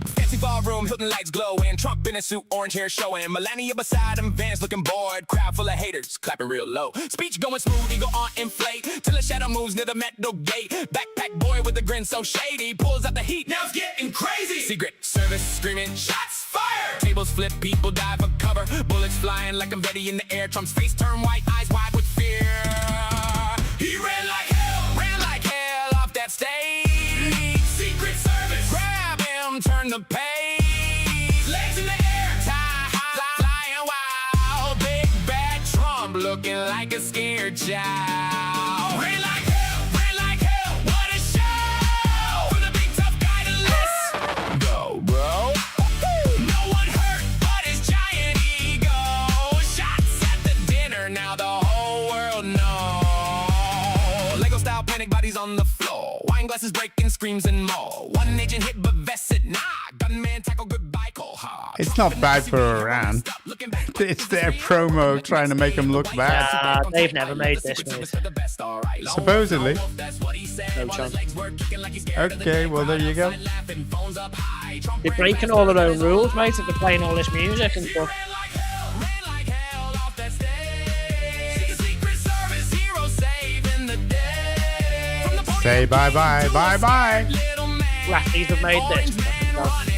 Fancy ballroom, Hilton lights glowing. Trump in a suit, orange hair showing. Melania beside him, Vance looking bored. Crowd full of haters, clapping real low. Speech going smooth, ego on inflate. Till a shadow moves near the metal gate. Backpack boy with a grin so shady. Pulls out the heat, now it's getting crazy. Secret Service screaming, shots fired. Tables flip, people dive for cover. Bullets flying like confetti in the air. Trump's face turned white, eyes wide with fear. He ran like hell off that stage. Secret Service, grab him, turn the page. Legs in the air, tie high, flying wild. Big bad Trump looking like a scared child. Ran like hell, what a show. For the big tough guy to let's go, bro. No one hurt but his giant ego. Shots at the dinner, now the whole world knows. Lego style panic bodies on the floor. Wine glasses breaking, screams and more. One agent hit but vested, nah. Gunman tackle, goodbye, call hard. It's not bad for Iran. It's their promo trying to make them look bad. They've never made this move. Supposedly. No chance. Okay, well, there you go. They're breaking all their own rules, mate, if they're playing all this music and stuff. Say bye-bye, bye-bye. Lefties have made this.